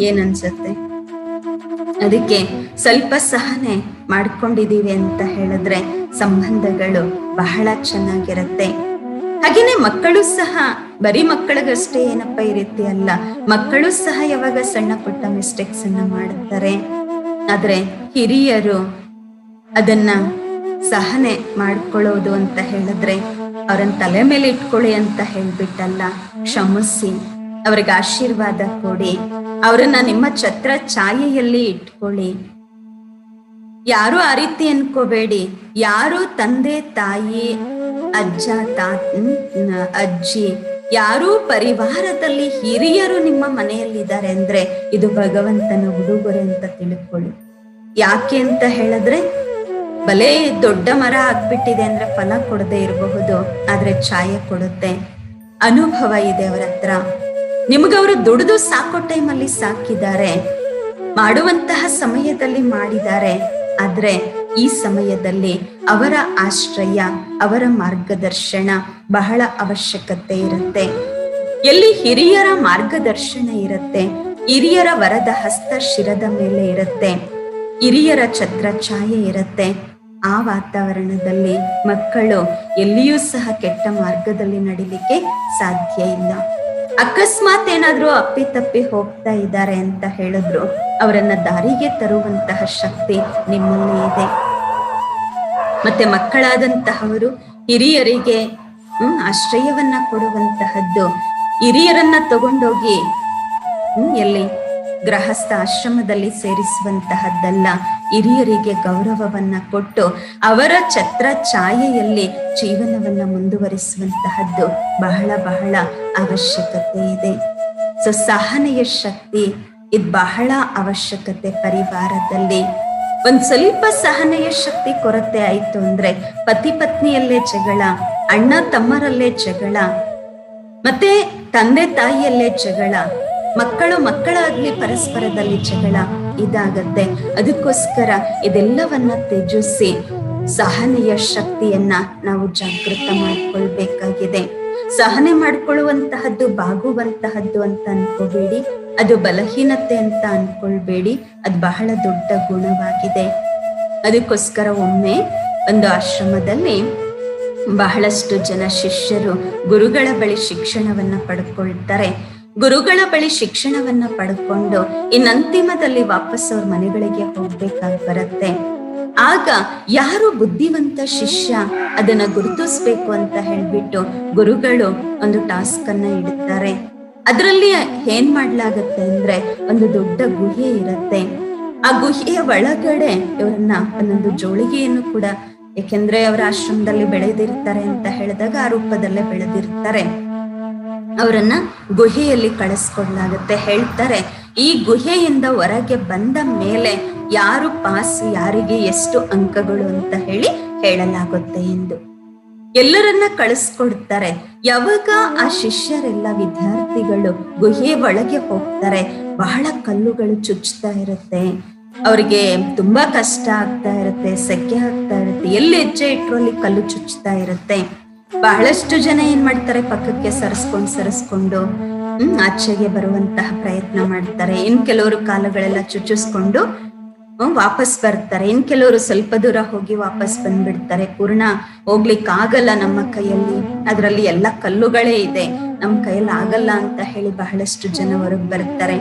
ಏನನ್ಸುತ್ತೆ? ಅದಕ್ಕೆ ಸ್ವಲ್ಪ ಸಹನೆ ಮಾಡ್ಕೊಂಡಿದೀವಿ ಅಂತ ಹೇಳಿದ್ರೆ ಸಂಬಂಧಗಳು ಬಹಳ ಚೆನ್ನಾಗಿರುತ್ತೆ. ಹಾಗೇನೆ ಮಕ್ಕಳು ಸಹ, ಬರೀ ಮಕ್ಕಳಿಗಷ್ಟೇ ಏನಪ್ಪ ಈ ರೀತಿ ಅಲ್ಲ, ಮಕ್ಕಳು ಸಹ ಯಾವಾಗ ಸಣ್ಣ ಪುಟ್ಟ ಮಿಸ್ಟೇಕ್ಸ್ ಅನ್ನ ಮಾಡುತ್ತಾರೆ. ಆದ್ರೆ ಹಿರಿಯರು ಅದನ್ನ ಸಹನೆ ಮಾಡ್ಕೊಳ್ಳೋದು ಅಂತ ಹೇಳಿದ್ರೆ ಅವ್ರನ್ನ ತಲೆ ಮೇಲೆ ಇಟ್ಕೊಳ್ಳಿ ಅಂತ ಹೇಳ್ಬಿಟ್ಟಲ್ಲ, ಕ್ಷಮಿಸಿ, ಅವ್ರಿಗೆ ಆಶೀರ್ವಾದ ಕೊಡಿ, ಅವರನ್ನ ನಿಮ್ಮ ಛತ್ರ ಛಾಯೆಯಲ್ಲಿ ಇಟ್ಕೊಳ್ಳಿ. ಯಾರು ಆ ರೀತಿ ಅನ್ಕೋಬೇಡಿ. ಯಾರು ತಂದೆ ತಾಯಿ ಅಜ್ಜ ಅಜ್ಜಿ ಯಾರು ಪರಿವಾರದಲ್ಲಿ ಹಿರಿಯರು ನಿಮ್ಮ ಮನೆಯಲ್ಲಿದ್ದಾರೆ ಅಂದ್ರೆ ಇದು ಭಗವಂತನ ಉಡುಗೊರೆ ಅಂತ ತಿಳ್ಕೊಳ್ಳಿ. ಯಾಕೆ ಅಂತ ಹೇಳಿದ್ರೆ, ಬಲೆ ದೊಡ್ಡ ಮರ ಆಗ್ಬಿಟ್ಟಿದೆ ಅಂದ್ರೆ ಫಲ ಕೊಡದೆ ಇರಬಹುದು, ಆದ್ರೆ ಛಾಯೆ ಕೊಡುತ್ತೆ. ಅನುಭವ ಇದೆ ಅವರ ಹತ್ರ. ನಿಮಗವರು ದುಡಿದು ಸಾಕೋ ಟೈಮಲ್ಲಿ ಸಾಕಿದ್ದಾರೆ, ಮಾಡುವಂತಹ ಸಮಯದಲ್ಲಿ ಮಾಡಿದ್ದಾರೆ. ಆದ್ರೆ ಈ ಸಮಯದಲ್ಲಿ ಅವರ ಆಶ್ರಯ, ಅವರ ಮಾರ್ಗದರ್ಶನ ಬಹಳ ಅವಶ್ಯಕತೆ ಇರುತ್ತೆ. ಎಲ್ಲಿ ಹಿರಿಯರ ಮಾರ್ಗದರ್ಶನ ಇರುತ್ತೆ, ಹಿರಿಯರ ವರದ ಹಸ್ತ ಶಿರದ ಮೇಲೆ ಇರುತ್ತೆ, ಹಿರಿಯರ ಛತ್ರ ಛಾಯೆ ಇರುತ್ತೆ, ಆ ವಾತಾವರಣದಲ್ಲಿ ಮಕ್ಕಳು ಎಲ್ಲಿಯೂ ಸಹ ಕೆಟ್ಟ ಮಾರ್ಗದಲ್ಲಿ ನಡಿಲಿಕ್ಕೆ ಸಾಧ್ಯ ಇಲ್ಲ. ಅಕಸ್ಮಾತ್ ಏನಾದ್ರೂ ಅಪ್ಪಿತಪ್ಪಿ ಹೋಗ್ತಾ ಇದ್ದಾರೆ ಅಂತ ಹೇಳಿದ್ರು ಅವರನ್ನ ದಾರಿಗೆ ತರುವಂತಹ ಶಕ್ತಿ ನಿಮ್ಮಲ್ಲಿ ಇದೆ. ಮತ್ತೆ ಮಕ್ಕಳಾದಂತಹವರು ಹಿರಿಯರಿಗೆ ಆಶ್ರಯವನ್ನ ಕೊಡುವಂತಹದ್ದು, ಹಿರಿಯರನ್ನ ತಗೊಂಡೋಗಿ ಎಲ್ಲಿ ಗೃಹಸ್ಥ ಆಶ್ರಮದಲ್ಲಿ ಸೇರಿಸುವಂತಹದ್ದಲ್ಲ, ಹಿರಿಯರಿಗೆ ಗೌರವವನ್ನ ಕೊಟ್ಟು ಅವರ ಛತ್ರ ಛಾಯೆಯಲ್ಲಿ ಜೀವನವನ್ನ ಮುಂದುವರಿಸುವಂತಹದ್ದು ಬಹಳ ಬಹಳ ಅವಶ್ಯಕತೆ ಇದೆ. ಸೊ ಸಹನೆಯ ಶಕ್ತಿ ಇದು ಬಹಳ ಅವಶ್ಯಕತೆ. ಪರಿವಾರದಲ್ಲಿ ಒಂದ್ ಸ್ವಲ್ಪ ಸಹನೆಯ ಶಕ್ತಿ ಕೊರತೆ ಆಯ್ತು ಅಂದ್ರೆ ಪತಿ ಪತ್ನಿಯಲ್ಲೇ ಜಗಳ, ಅಣ್ಣ ತಮ್ಮರಲ್ಲೇ ಜಗಳ, ಮತ್ತೆ ತಂದೆ ತಾಯಿಯಲ್ಲೇ ಜಗಳ, ಮಕ್ಕಳು ಮಕ್ಕಳಾಗ್ಲಿ ಪರಸ್ಪರದಲ್ಲಿ ಜಗಳ ಇದಾಗತ್ತೆ. ಅದಕ್ಕೋಸ್ಕರ ಇದೆಲ್ಲವನ್ನ ತ್ಯಜಿಸಿ ಸಹನೆಯ ಶಕ್ತಿಯನ್ನ ನಾವು ಜಾಗೃತ ಮಾಡ್ಕೊಳ್ಬೇಕಾಗಿದೆ. ಸಹನೆ ಮಾಡ್ಕೊಳ್ಳುವಂತಹದ್ದು ಬಾಗುವಂತಹದ್ದು ಅಂತ ಅನ್ಕೋಬೇಡಿ, ಅದು ಬಲಹೀನತೆ ಅಂತ ಅನ್ಕೊಳ್ಬೇಡಿ, ಅದು ಬಹಳ ದೊಡ್ಡ ಗುಣವಾಗಿದೆ. ಅದಕ್ಕೋಸ್ಕರ ಒಮ್ಮೆ ಒಂದು ಆಶ್ರಮದಲ್ಲಿ ಬಹಳಷ್ಟು ಜನ ಶಿಷ್ಯರು ಗುರುಗಳ ಬಳಿ ಶಿಕ್ಷಣವನ್ನ ಪಡ್ಕೊಳ್ತಾರೆ. ಗುರುಗಳ ಬಳಿ ಶಿಕ್ಷಣವನ್ನ ಪಡ್ಕೊಂಡು ಇನ್ನಂತಿಮದಲ್ಲಿ ವಾಪಸ್ ಅವ್ರ ಮನೆಗಳಿಗೆ ಹೋಗ್ಬೇಕಾಗಿ ಬರುತ್ತೆ. ಆಗ ಯಾರು ಬುದ್ಧಿವಂತ ಶಿಷ್ಯ ಅದನ್ನ ಗುರುತಿಸ್ಬೇಕು ಅಂತ ಹೇಳ್ಬಿಟ್ಟು ಗುರುಗಳು ಒಂದು ಟಾಸ್ಕ್ ಅನ್ನ ಇಡುತ್ತಾರೆ. ಅದರಲ್ಲಿ ಏನ್ ಮಾಡ್ಲಾಗತ್ತೆ ಅಂದ್ರೆ ಒಂದು ದೊಡ್ಡ ಗುಹೆ ಇರುತ್ತೆ. ಆ ಗುಹೆಯ ಒಳಗಡೆ ಇವ್ರನ್ನ ಒಂದೊಂದು ಜೋಳಿಗೆಯನ್ನು ಕೂಡ, ಯಾಕೆಂದ್ರೆ ಅವರ ಆಶ್ರಮದಲ್ಲಿ ಬೆಳೆದಿರ್ತಾರೆ ಅಂತ ಹೇಳಿದಾಗ ಆ ರೂಪದಲ್ಲೇ ಬೆಳೆದಿರ್ತಾರೆ, ಅವರನ್ನ ಗುಹೆಯಲ್ಲಿ ಕಳಿಸ್ಕೊಡ್ಲಾಗತ್ತೆ. ಹೇಳ್ತಾರೆ, ಈ ಗುಹೆಯಿಂದ ಹೊರಗೆ ಬಂದ ಮೇಲೆ ಯಾರು ಪಾಸ್, ಯಾರಿಗೆ ಎಷ್ಟು ಅಂಕಗಳು ಅಂತ ಹೇಳಲಾಗುತ್ತೆ ಎಂದು ಎಲ್ಲರನ್ನ ಕಳಿಸ್ಕೊಡ್ತಾರೆ. ಯಾವಾಗ ಆ ಶಿಷ್ಯರೆಲ್ಲ ವಿದ್ಯಾರ್ಥಿಗಳು ಗುಹೆ ಒಳಗೆ ಹೋಗ್ತಾರೆ, ಬಹಳ ಕಲ್ಲುಗಳು ಚುಚ್ತಾ ಇರುತ್ತೆ, ಅವ್ರಿಗೆ ತುಂಬಾ ಕಷ್ಟ ಆಗ್ತಾ ಇರುತ್ತೆ, ಸೆಕೆ ಆಗ್ತಾ ಇರುತ್ತೆ, ಎಲ್ಲಿ ಹೆಜ್ಜೆ ಇಟ್ರು ಅಲ್ಲಿ ಕಲ್ಲು ಚುಚ್ತಾ ಇರುತ್ತೆ. ಬಹಳಷ್ಟು ಜನ ಏನ್ ಮಾಡ್ತಾರೆ, ಪಕ್ಕಕ್ಕೆ ಸರಿಸ್ಕೊಂಡು ಆಚೆಗೆ ಬರುವಂತಹ ಪ್ರಯತ್ನ ಮಾಡ್ತಾರೆ. ಇನ್ ಕೆಲವರು ಕಾಲುಗಳೆಲ್ಲ ಚುಚ್ಚಿಸ್ಕೊಂಡು ವಾಪಸ್ ಬರ್ತಾರೆ. ಇನ್ ಕೆಲವರು ಸ್ವಲ್ಪ ದೂರ ಹೋಗಿ ವಾಪಸ್ ಬಂದ್ಬಿಡ್ತಾರೆ. ಪೂರ್ಣ ಹೋಗ್ಲಿಕ್ಕೆ ಆಗಲ್ಲ ನಮ್ಮ ಕೈಯಲ್ಲಿ, ಅದರಲ್ಲಿ ಎಲ್ಲ ಕಲ್ಲುಗಳೇ ಇದೆ, ನಮ್ಮ ಕೈಯಲ್ಲಿ ಆಗಲ್ಲ ಅಂತ ಹೇಳಿ ಬಹಳಷ್ಟು ಜನ ಹೊರಗೆ ಬರ್ತಾರೆ.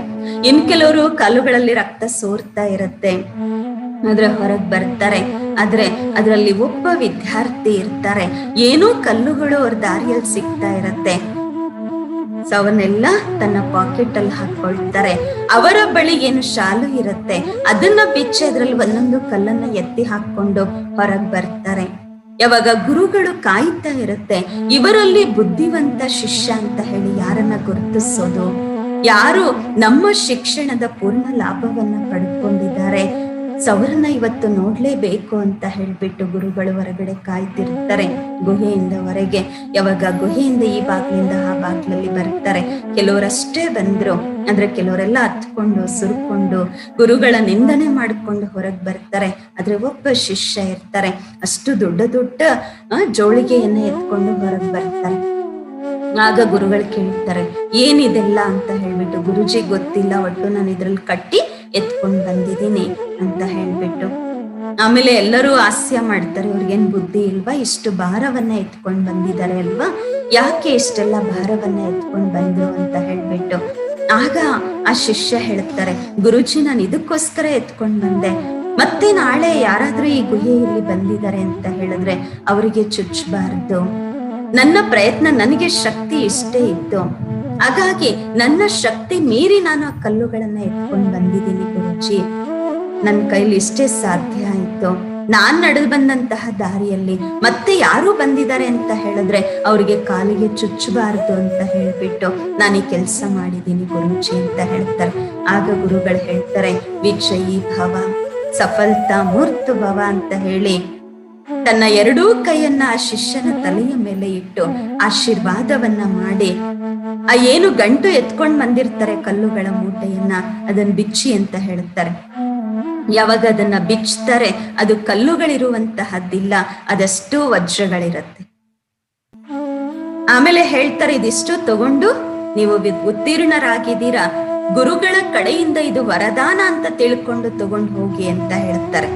ಇನ್ ಕೆಲವರು ಕಾಲುಗಳಲ್ಲಿ ರಕ್ತ ಸೋರ್ತಾ ಇರುತ್ತೆ, ಆದ್ರೆ ಹೊರಗೆ ಬರ್ತಾರೆ. ಆದ್ರೆ ಅದರಲ್ಲಿ ಒಬ್ಬ ವಿದ್ಯಾರ್ಥಿ ಇರ್ತಾರೆ, ಏನೋ ಕಲ್ಲುಗಳು ಅವ್ರ ದಾರಿಯಲ್ಲಿ ಸಿಗ್ತಾ ಇರತ್ತೆ, ಸೊ ಅವನ್ನೆಲ್ಲ ತನ್ನ ಪಾಕೆಟ್ ಅಲ್ಲಿ ಹಾಕೊಳ್ತಾರೆ. ಅವರ ಬಳಿ ಏನು ಶಾಲು ಇರುತ್ತೆ ಅದನ್ನ ಬಿಚ್ಚಿ ಅದ್ರಲ್ಲಿ ಒಂದೊಂದು ಕಲ್ಲನ್ನ ಎತ್ತಿ ಹಾಕೊಂಡು ಹೊರಗೆ ಬರ್ತಾರೆ. ಯಾವಾಗ ಗುರುಗಳು ಕಾಯ್ತಾ ಇರುತ್ತೆ, ಇವರಲ್ಲಿ ಬುದ್ಧಿವಂತ ಶಿಷ್ಯ ಅಂತ ಹೇಳಿ ಯಾರನ್ನ ಗುರುತಿಸೋದು, ಯಾರು ನಮ್ಮ ಶಿಕ್ಷಣದ ಪೂರ್ಣ ಲಾಭವನ್ನ ಪಡ್ಕೊಂಡಿದ್ದಾರೆ, ಸೌರನ್ನ ಇವತ್ತು ನೋಡ್ಲೇಬೇಕು ಅಂತ ಹೇಳ್ಬಿಟ್ಟು ಗುರುಗಳು ಹೊರಗಡೆ ಕಾಯ್ತಿರ್ತಾರೆ ಗುಹೆಯಿಂದ ಹೊರಗೆ. ಯಾವಾಗ ಗುಹೆಯಿಂದ ಈ ಬಾಗ್ಲಿಂದ ಆ ಬಾಗ್ಲಲ್ಲಿ ಬರ್ತಾರೆ, ಕೆಲವರಷ್ಟೇ ಬಂದ್ರು, ಅಂದ್ರೆ ಕೆಲವರೆಲ್ಲ ಹತ್ಕೊಂಡು ಸುರ್ಕೊಂಡು ಗುರುಗಳ ನಿಂದನೆ ಮಾಡ್ಕೊಂಡು ಹೊರಗೆ ಬರ್ತಾರೆ. ಆದ್ರೆ ಒಬ್ಬ ಶಿಷ್ಯ ಇರ್ತಾರೆ, ಅಷ್ಟು ದೊಡ್ಡ ದೊಡ್ಡ ಜೋಳಿಗೆಯನ್ನ ಎತ್ಕೊಂಡು ಹೊರಗೆ ಬರ್ತಾರೆ. ಆಗ ಗುರುಗಳು ಕೇಳ್ತಾರೆ, ಏನಿದೆಲ್ಲ ಅಂತ ಹೇಳ್ಬಿಟ್ಟು. ಗುರುಜಿ ಗೊತ್ತಿಲ್ಲ, ಒಟ್ಟು ನಾನು ಇದ್ರಲ್ಲಿ ಕಟ್ಟಿ ಎತ್ಕೊಂಡ್ ಬಂದಿದ್ದೀನಿ ಅಂತ ಹೇಳ್ಬಿಟ್ಟು. ಆಮೇಲೆ ಎಲ್ಲರೂ ಹಾಸ್ಯ ಮಾಡ್ತಾರೆ, ಇವ್ರಿಗೇನ್ ಬುದ್ಧಿ ಇಲ್ವಾ, ಇಷ್ಟು ಭಾರವನ್ನ ಎತ್ಕೊಂಡ್ ಬಂದಿದ್ದಾರೆ ಅಲ್ವಾ, ಯಾಕೆ ಇಷ್ಟೆಲ್ಲ ಭಾರವನ್ನ ಎತ್ಕೊಂಡ್ ಬಂದ್ರು ಅಂತ ಹೇಳ್ಬಿಟ್ಟು. ಆಗ ಆ ಶಿಷ್ಯ ಹೇಳ್ತಾರೆ, ಗುರುಜಿ ನಾನು ಇದಕ್ಕೋಸ್ಕರ ಎತ್ಕೊಂಡ್ ಬಂದೆ, ಮತ್ತೆ ನಾಳೆ ಯಾರಾದ್ರೂ ಈ ಗುಹೆಯಲ್ಲಿ ಬಂದಿದ್ದಾರೆ ಅಂತ ಹೇಳಿದ್ರೆ ಅವರಿಗೆ ಚುಚ್ಚಬಾರ್ದು. ನನ್ನ ಪ್ರಯತ್ನ, ನನಗೆ ಶಕ್ತಿ ಇಷ್ಟೇ ಇತ್ತು, ಹಾಗಾಗಿ ನನ್ನ ಶಕ್ತಿ ಮೀರಿ ನಾನು ಆ ಕಲ್ಲುಗಳನ್ನ ಎತ್ಕೊಂಡು ಬಂದಿದ್ದೀನಿ ಗುರುಜಿ. ನನ್ನ ಕೈಲಿ ಇಷ್ಟೇ ಸಾಧ್ಯ ಆಯ್ತು. ನಾನ್ ನಡೆದು ಬಂದಂತಹ ದಾರಿಯಲ್ಲಿ ಮತ್ತೆ ಯಾರು ಬಂದಿದ್ದಾರೆ ಅಂತ ಹೇಳಿದ್ರೆ ಅವ್ರಿಗೆ ಕಾಲಿಗೆ ಚುಚ್ಚಬಾರ್ದು ಅಂತ ಹೇಳ್ಬಿಟ್ಟು ನಾನು ಈ ಕೆಲಸ ಮಾಡಿದ್ದೀನಿ ಗುರುಜಿ ಅಂತ ಹೇಳ್ತಾರೆ. ಆಗ ಗುರುಗಳು ಹೇಳ್ತಾರೆ, ವಿಜಯೀ ಭವ, ಸಫಲತಾ ಮೂರ್ತ ಭವ ಅಂತ ಹೇಳಿ ತನ್ನ ಎರಡೂ ಕೈಯನ್ನ ಆ ಶಿಷ್ಯನ ತಲೆಯ ಮೇಲೆ ಇಟ್ಟು ಆಶೀರ್ವಾದವನ್ನ ಮಾಡಿ, ಆ ಏನು ಗಂಟು ಎತ್ಕೊಂಡ್ ಬಂದಿರ್ತಾರೆ ಕಲ್ಲುಗಳ ಮೂಟೆಯನ್ನ, ಅದನ್ನ ಬಿಚ್ಚಿ ಅಂತ ಹೇಳ್ತಾರೆ. ಯಾವಾಗ ಅದನ್ನ ಬಿಚ್ತಾರೆ, ಅದು ಕಲ್ಲುಗಳಿರುವಂತಹದ್ದಿಲ್ಲ, ಅದಷ್ಟು ವಜ್ರಗಳಿರತ್ತೆ. ಆಮೇಲೆ ಹೇಳ್ತಾರೆ, ಇದಿಷ್ಟು ತಗೊಂಡು ನೀವು ಉತ್ತೀರ್ಣರಾಗಿದ್ದೀರಾ, ಗುರುಗಳ ಕಡೆಯಿಂದ ಇದು ವರದಾನ ಅಂತ ತಿಳ್ಕೊಂಡು ತಗೊಂಡು ಹೋಗಿ ಅಂತ ಹೇಳ್ತಾರೆ.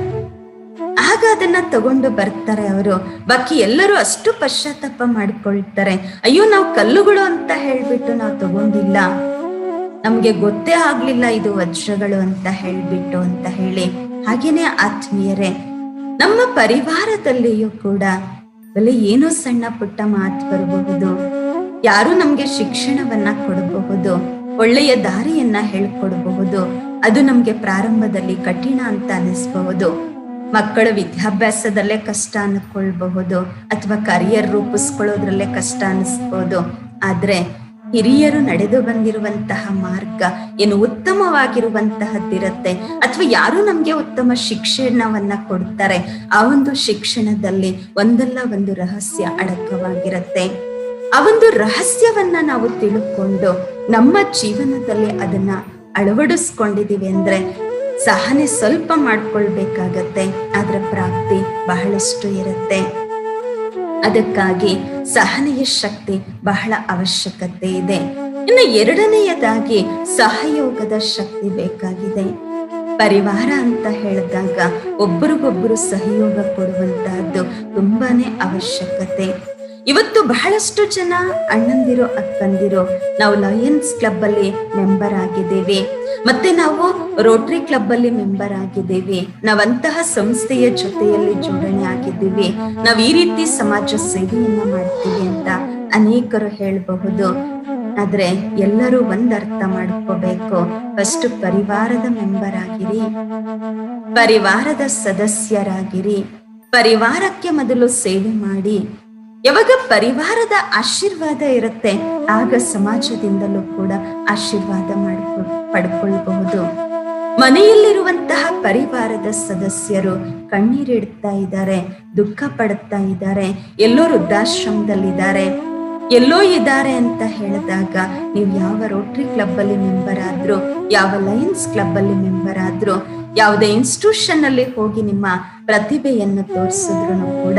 ಆಗ ಅದನ್ನ ತಗೊಂಡು ಬರ್ತಾರೆ ಅವರು. ಬಾಕಿ ಎಲ್ಲರೂ ಅಷ್ಟು ಪಶ್ಚಾತ್ತಾಪ ಮಾಡ್ಕೊಳ್ತಾರೆ, ಅಯ್ಯೋ ನಾವು ಕಲ್ಲುಗಳು ಅಂತ ಹೇಳ್ಬಿಟ್ಟು ನಾವು ತಗೊಂಡಿಲ್ಲ, ನಮ್ಗೆ ಗೊತ್ತೇ ಆಗ್ಲಿಲ್ಲ ಇದು ವಜ್ರಗಳು ಅಂತ ಹೇಳ್ಬಿಟ್ಟು ಅಂತ ಹೇಳಿ. ಹಾಗೇನೆ ಆತ್ಮೀಯರೇ, ನಮ್ಮ ಪರಿವಾರದಲ್ಲಿಯೂ ಕೂಡ ಬಲೆ ಏನೋ ಸಣ್ಣ ಪುಟ್ಟ ಮಾತು ಬರಬಹುದು, ಯಾರು ನಮ್ಗೆ ಶಿಕ್ಷಣವನ್ನ ಕೊಡಬಹುದು, ಒಳ್ಳೆಯ ದಾರಿಯನ್ನ ಹೇಳ್ಕೊಡಬಹುದು. ಅದು ನಮ್ಗೆ ಪ್ರಾರಂಭದಲ್ಲಿ ಕಠಿಣ ಅಂತ ಅನಿಸ್ಬಹುದು. ಮಕ್ಕಳ ವಿದ್ಯಾಭ್ಯಾಸದಲ್ಲೇ ಕಷ್ಟ ಅನ್ಕೊಳ್ಬಹುದು, ಅಥವಾ ಕರಿಯರ್ ರೂಪಿಸ್ಕೊಳ್ಳೋದ್ರಲ್ಲೇ ಕಷ್ಟ ಅನಿಸ್ಬೋದು. ಆದ್ರೆ ಹಿರಿಯರು ನಡೆದು ಬಂದಿರುವಂತಹ ಮಾರ್ಗ ಏನು ಉತ್ತಮವಾಗಿರುವಂತಹದ್ದಿರತ್ತೆ, ಅಥವಾ ಯಾರು ನಮ್ಗೆ ಉತ್ತಮ ಶಿಕ್ಷಣವನ್ನ ಕೊಡ್ತಾರೆ, ಆ ಒಂದು ಶಿಕ್ಷಣದಲ್ಲಿ ಒಂದಲ್ಲ ಒಂದು ರಹಸ್ಯ ಅಡಕವಾಗಿರತ್ತೆ. ಆ ಒಂದು ರಹಸ್ಯವನ್ನ ನಾವು ತಿಳ್ಕೊಂಡು ನಮ್ಮ ಜೀವನದಲ್ಲಿ ಅದನ್ನ ಅಳವಡಿಸ್ಕೊಂಡಿದೀವಿ ಅಂದ್ರೆ ಸಹನೆ ಸ್ವಲ್ಪ ಮಾಡ್ಕೊಳ್ಬೇಕಾಗತ್ತೆ, ಆದ್ರೆ ಪ್ರಾಪ್ತಿ ಬಹಳಷ್ಟು ಇರುತ್ತೆ. ಅದಕ್ಕಾಗಿ ಸಹನೆಯ ಶಕ್ತಿ ಬಹಳ ಅವಶ್ಯಕತೆ ಇದೆ. ಇನ್ನು ಎರಡನೆಯದಾಗಿ ಸಹಯೋಗದ ಶಕ್ತಿ ಬೇಕಾಗಿದೆ. ಪರಿವಾರ ಅಂತ ಹೇಳಿದಾಗ ಒಬ್ಬರಿಗೊಬ್ಬರು ಸಹಯೋಗ ಕೊಡುವಂತಹದ್ದು ತುಂಬಾನೇ ಅವಶ್ಯಕತೆ. ಇವತ್ತು ಬಹಳಷ್ಟು ಜನ ಅಣ್ಣಂದಿರು ಅಕ್ಕಂದಿರು ನಾವು ಲಯನ್ಸ್ ಕ್ಲಬ್ ಅಲ್ಲಿ ಮೆಂಬರ್ ಆಗಿದ್ದೇವೆ, ಮತ್ತೆ ನಾವು ರೋಟರಿ ಕ್ಲಬ್ ಅಲ್ಲಿ ಮೆಂಬರ್ ಆಗಿದ್ದೇವೆ, ನಾವಂತಹ ಸಂಸ್ಥೆಯ ಜೊತೆಯಲ್ಲಿ ಜೋಡಣೆ ಆಗಿದ್ದೀವಿ, ನಾವ್ ಈ ರೀತಿ ಸಮಾಜ ಸೇವೆಯನ್ನ ಮಾಡ್ತೀವಿ ಅಂತ ಅನೇಕರು ಹೇಳಬಹುದು. ಆದ್ರೆ ಎಲ್ಲರೂ ಒಂದ್ ಅರ್ಥ ಮಾಡ್ಕೋಬೇಕು, ಫಸ್ಟ್ ಪರಿವಾರದ ಮೆಂಬರ್ ಆಗಿರಿ, ಪರಿವಾರದ ಸದಸ್ಯರಾಗಿರಿ, ಪರಿವಾರಕ್ಕೆ ಮೊದಲು ಸೇವೆ ಮಾಡಿ. ಯಾವಾಗ ಪರಿವಾರದ ಆಶೀರ್ವಾದ ಇರುತ್ತೆ, ಆಗ ಸಮಾಜದಿಂದಲೂ ಕೂಡ ಆಶೀರ್ವಾದ ಪಡ್ಕೊಳ್ಬಹುದು. ಮನೆಯಲ್ಲಿರುವಂತಹ ಪರಿವಾರದ ಸದಸ್ಯರು ಕಣ್ಣೀರಿಡ್ತಾ ಇದ್ದಾರೆ, ದುಃಖ ಪಡುತ್ತಾ ಇದ್ದಾರೆ, ಎಲ್ಲೋ ವೃದ್ಧಾಶ್ರಮದಲ್ಲಿದ್ದಾರೆ, ಎಲ್ಲೋ ಇದ್ದಾರೆ ಅಂತ ಹೇಳಿದಾಗ ನೀವು ಯಾವ ರೋಟರಿ ಕ್ಲಬ್ ಅಲ್ಲಿ ಮೆಂಬರ್ ಆದ್ರೂ, ಯಾವ ಲಯನ್ಸ್ ಕ್ಲಬ್ ಅಲ್ಲಿ ಮೆಂಬರ್ ಆದ್ರೂ, ಯಾವುದೇ ಇನ್ಸ್ಟಿಟ್ಯೂಷನ್ ಅಲ್ಲಿ ಹೋಗಿ ನಿಮ್ಮ ಪ್ರತಿಭೆಯನ್ನು ತೋರಿಸಿದ್ರು ಕೂಡ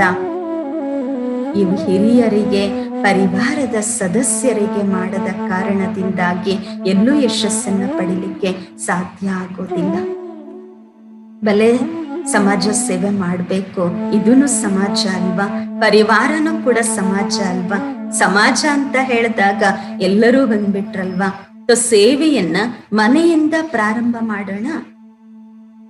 ಇವು ಹಿರಿಯರಿಗೆ, ಪರಿವಾರದ ಸದಸ್ಯರಿಗೆ ಮಾಡದ ಕಾರಣದಿಂದಾಗಿ ಎಲ್ಲೂ ಯಶಸ್ಸನ್ನ ಪಡಿಲಿಕ್ಕೆ ಸಾಧ್ಯ ಆಗೋದಿಲ್ಲ. ಬಲೆ ಸಮಾಜ ಸೇವೆ ಮಾಡ್ಬೇಕು, ಇದೂನು ಸಮಾಜ ಅಲ್ವಾ, ಪರಿವಾರನೂ ಕೂಡ ಸಮಾಜ ಅಲ್ವಾ. ಸಮಾಜ ಅಂತ ಹೇಳಿದಾಗ ಎಲ್ಲರೂ ಬಂದ್ಬಿಟ್ರಲ್ವಾ. ಸೇವೆಯನ್ನ ಮನೆಯಿಂದ ಪ್ರಾರಂಭ ಮಾಡೋಣ.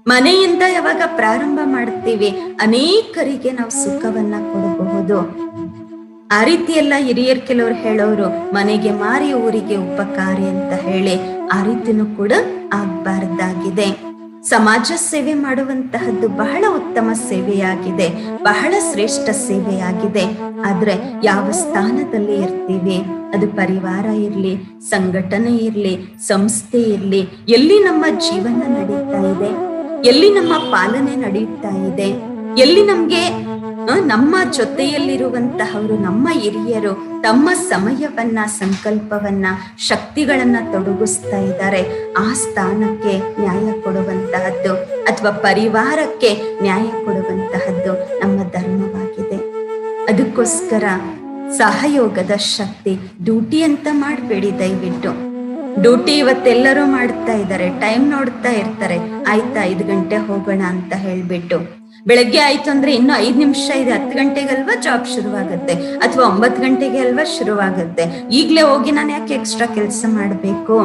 ಮನೆಯಿಂದ ಯಾವಾಗ ಪ್ರಾರಂಭ ಮಾಡ್ತೀವಿ, ಅನೇಕರಿಗೆ ನಾವು ಸುಖವನ್ನ ಕೊಡಬಹುದು. ಆ ರೀತಿ ಎಲ್ಲ ಹಿರಿಯರು ಕೆಲವರು ಹೇಳೋರು, ಮನೆಗೆ ಮಾರಿ ಊರಿಗೆ ಉಪಕಾರಿ ಅಂತ ಹೇಳಿ, ಆ ರೀತಿನೂ ಕೂಡ ಆಗ್ಬಾರ್ದಾಗಿದೆ. ಸಮಾಜ ಸೇವೆ ಮಾಡುವಂತಹದ್ದು ಬಹಳ ಉತ್ತಮ ಸೇವೆಯಾಗಿದೆ, ಬಹಳ ಶ್ರೇಷ್ಠ ಸೇವೆಯಾಗಿದೆ. ಆದ್ರೆ ಯಾವ ಸ್ಥಾನದಲ್ಲಿ ಇರ್ತೀವಿ, ಅದು ಪರಿವಾರ ಇರ್ಲಿ, ಸಂಘಟನೆ ಇರ್ಲಿ, ಸಂಸ್ಥೆ ಇರ್ಲಿ, ಎಲ್ಲಿ ನಮ್ಮ ಜೀವನ ನಡೀತಾ ಇದೆ, ಎಲ್ಲಿ ನಮ್ಮ ಪಾಲನೆ ನಡೆಯುತ್ತಾ ಇದೆ, ಎಲ್ಲಿ ನಮ್ಗೆ ನಮ್ಮ ಜೊತೆಯಲ್ಲಿರುವಂತಹವರು, ನಮ್ಮ ಹಿರಿಯರು ತಮ್ಮ ಸಮಯವನ್ನ, ಸಂಕಲ್ಪವನ್ನ, ಶಕ್ತಿಗಳನ್ನ ತೊಡಗಿಸ್ತಾ ಇದ್ದಾರೆ, ಆ ಸ್ಥಾನಕ್ಕೆ ನ್ಯಾಯ ಕೊಡುವಂತಹದ್ದು ಅಥವಾ ಪರಿವಾರಕ್ಕೆ ನ್ಯಾಯ ಕೊಡುವಂತಹದ್ದು ನಮ್ಮ ಧರ್ಮವಾಗಿದೆ. ಅದಕ್ಕೋಸ್ಕರ ಸಹಯೋಗದ ಶಕ್ತಿ. ಡ್ಯೂಟಿ ಅಂತ ಮಾಡಬೇಡಿ ದಯವಿಟ್ಟು. ಡ್ಯೂಟಿ ಇವತ್ತೆಲ್ಲರೂ ಮಾಡ್ತಾ ಇದ್ದಾರೆ, ಟೈಮ್ ನೋಡ್ತಾ ಇರ್ತಾರೆ, ಆಯ್ತಾ 5 ಗಂಟೆ ಹೋಗೋಣ ಅಂತ ಹೇಳ್ಬಿಟ್ಟು. ಬೆಳಗ್ಗೆ ಆಯ್ತು ಅಂದ್ರೆ ಇನ್ನು 5 ನಿಮಿಷ ಇದೆ, 10 ಗಂಟೆಗಲ್ವಾ ಜಾಬ್ ಶುರುವಾಗುತ್ತೆ, ಅಥವಾ 9 ಗಂಟೆಗೆ ಅಲ್ವಾ ಶುರುವಾಗುತ್ತೆ, ಈಗ್ಲೇ ಹೋಗಿ ನಾನು ಯಾಕೆ ಎಕ್ಸ್ಟ್ರಾ ಕೆಲಸ ಮಾಡ್ಬೇಕು,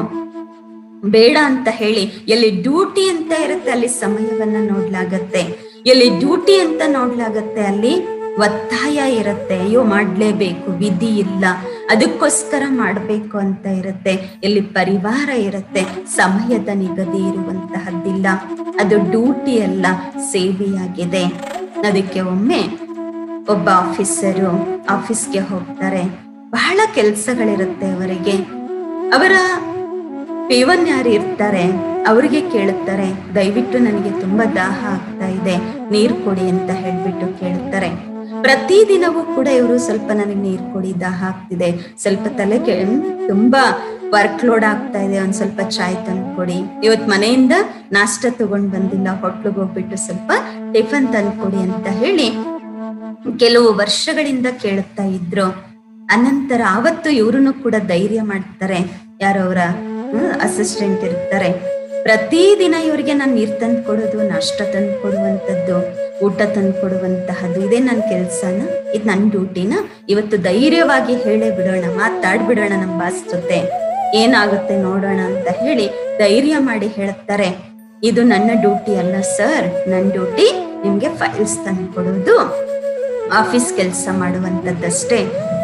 ಬೇಡ ಅಂತ ಹೇಳಿ ಎಲ್ಲಿ ಡ್ಯೂಟಿ ಅಂತ ಇರುತ್ತೆ ಅಲ್ಲಿ ಸಮಯವನ್ನ ನೋಡ್ಲಾಗತ್ತೆ, ಎಲ್ಲಿ ಡ್ಯೂಟಿ ಅಂತ ನೋಡ್ಲಾಗತ್ತೆ ಅಲ್ಲಿ ಒತ್ತಾಯ ಇರುತ್ತೆ, ಅಯ್ಯೋ ಮಾಡ್ಲೇಬೇಕು, ವಿಧಿ ಇಲ್ಲ, ಅದಕ್ಕೋಸ್ಕರ ಮಾಡ್ಬೇಕು ಅಂತ ಇರುತ್ತೆ. ಎಲ್ಲಿ ಪರಿವಾರ ಇರುತ್ತೆ, ಸಮಯದ ನಿಗದಿ ಇರುವಂತಹದ್ದಿಲ್ಲ, ಅದು ಡ್ಯೂಟಿ ಅಲ್ಲ, ಸೇವೆಯಾಗಿದೆ. ಅದಕ್ಕೆ ಒಮ್ಮೆ ಒಬ್ಬ ಆಫೀಸರು ಆಫೀಸ್ಗೆ ಹೋಗ್ತಾರೆ, ಬಹಳ ಕೆಲ್ಸಗಳಿರುತ್ತೆ ಅವರಿಗೆ. ಅವರ ಪೇವನ್ ಯಾರು ಇರ್ತಾರೆ ಅವ್ರಿಗೆ ಕೇಳುತ್ತಾರೆ, ದಯವಿಟ್ಟು ನನಗೆ ತುಂಬಾ ದಾಹ ಆಗ್ತಾ ಇದೆ, ನೀರು ಕೊಡಿ ಅಂತ ಹೇಳ್ಬಿಟ್ಟು ಕೇಳುತ್ತಾರೆ. ಪ್ರತಿದಿನವೂ ಕೂಡ ಇವರು ಸ್ವಲ್ಪ ನನಗೆ ನೀರು ಕೊಡಿ, ದಾಹ ಆಗ್ತಿದೆ, ಸ್ವಲ್ಪ ತಲೆ ತುಂಬಾ ವರ್ಕ್ ಲೋಡ್ ಆಗ್ತಾ ಇದೆ, ಒಂದ್ ಸ್ವಲ್ಪ ಚಾಯ್ ತಂದು ಕೊಡಿ, ಇವತ್ ಮನೆಯಿಂದ ನಾಷ್ಟ ತಗೊಂಡ್ ಬಂದಿಲ್ಲ, ಹೋಟ್ಲಿಗೆ ಹೋಗ್ಬಿಟ್ಟು ಸ್ವಲ್ಪ ಟಿಫನ್ ತಂದು ಕೊಡಿ ಅಂತ ಹೇಳಿ ಕೆಲವು ವರ್ಷಗಳಿಂದ ಕೇಳುತ್ತಾ ಇದ್ರು. ಅನಂತರ ಆವತ್ತು ಇವ್ರನ್ನು ಕೂಡ ಧೈರ್ಯ ಮಾಡ್ತಾರೆ, ಯಾರವರ ಅಸಿಸ್ಟೆಂಟ್ ಇರ್ತಾರೆ. ಪ್ರತಿದಿನ ಇವರಿಗೆ ನಾನು ನೀರ್ ತಂದು ಕೊಡೋದು, ನಾಷ್ಟ ತಂದು ಕೊಡುವಂಥದ್ದು, ಊಟ ತಂದು ಕೊಡುವಂತಹದ್ದು, ಇದೇ ನನ್ನ ಕೆಲ್ಸನ, ಇದು ನನ್ನ ಡ್ಯೂಟಿನ, ಇವತ್ತು ಧೈರ್ಯವಾಗಿ ಹೇಳೇ ಬಿಡೋಣ, ಮಾತಾಡ್ಬಿಡೋಣ ನಮ್ಮ ಬಾಸ್ ಜೊತೆ, ಏನಾಗುತ್ತೆ ನೋಡೋಣ ಅಂತ ಹೇಳಿ ಧೈರ್ಯ ಮಾಡಿ ಹೇಳುತ್ತಾರೆ, ಇದು ನನ್ನ ಡ್ಯೂಟಿ ಅಲ್ಲ ಸರ್, ನನ್ನ ಡ್ಯೂಟಿ ನಿಮ್ಗೆ ಫೈಲ್ಸ್ ತಂದು ಕೊಡೋದು, ಆಫೀಸ್ ಕೆಲಸ ಮಾಡುವಂಥದ್ದಷ್ಟೇ,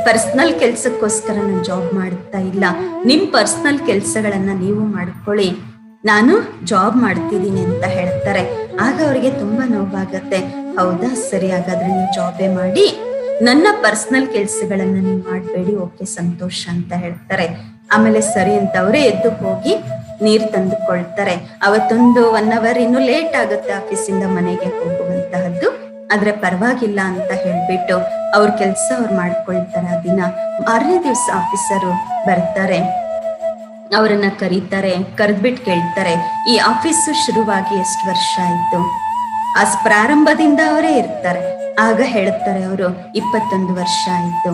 ಪರ್ಸನಲ್ ಕೆಲ್ಸಕ್ಕೋಸ್ಕರ ನಾನು ಜಾಬ್ ಮಾಡ್ತಾ ಇಲ್ಲ, ನಿಮ್ ಪರ್ಸನಲ್ ಕೆಲ್ಸಗಳನ್ನ ನೀವು ಮಾಡ್ಕೊಳ್ಳಿ, ನಾನು ಜಾಬ್ ಮಾಡ್ತಿದ್ದೀನಿ ಅಂತ ಹೇಳ್ತಾರೆ. ಆಗ ಅವರಿಗೆ ತುಂಬಾ ನೋವಾಗತ್ತೆ. ಹೌದಾ, ಸರಿ, ಹಾಗಾದ್ರೆ ನೀವು ಜಾಬೇ ಮಾಡಿ, ನನ್ನ ಪರ್ಸನಲ್ ಕೆಲ್ಸಗಳನ್ನ ನೀವು ಮಾಡ್ಬೇಡಿ, ಓಕೆ ಸಂತೋಷ ಅಂತ ಹೇಳ್ತಾರೆ. ಆಮೇಲೆ ಸರಿ ಅಂತ ಅವರೇ ಎದ್ದು ಹೋಗಿ ನೀರ್ ತಂದುಕೊಳ್ತಾರೆ. ಅವತ್ತೊಂದು 1 hour ಇನ್ನು ಲೇಟ್ ಆಗುತ್ತೆ ಆಫೀಸಿಂದ ಮನೆಗೆ ಹೋಗುವಂತಹದ್ದು, ಆದ್ರೆ ಪರವಾಗಿಲ್ಲ ಅಂತ ಹೇಳ್ಬಿಟ್ಟು ಅವ್ರ ಕೆಲ್ಸ ಅವ್ರು ಮಾಡ್ಕೊಳ್ತಾರೆ. ಆ ದಿನ ಮಾರನೇ ದಿವ್ಸ ಆಫೀಸರು ಬರ್ತಾರೆ, ಅವರನ್ನ ಕರೀತಾರೆ, ಕರೆದ್ಬಿಟ್ಟು ಕೇಳ್ತಾರೆ, ಈ ಆಫೀಸು ಶುರುವಾಗಿ ಎಷ್ಟು ವರ್ಷ ಆಯ್ತು? ಆ ಪ್ರಾರಂಭದಿಂದ ಅವರೇ ಇರ್ತಾರೆ. ಆಗ ಹೇಳ್ತಾರೆ ಅವರು, 21 ವರ್ಷ ಆಯ್ತು.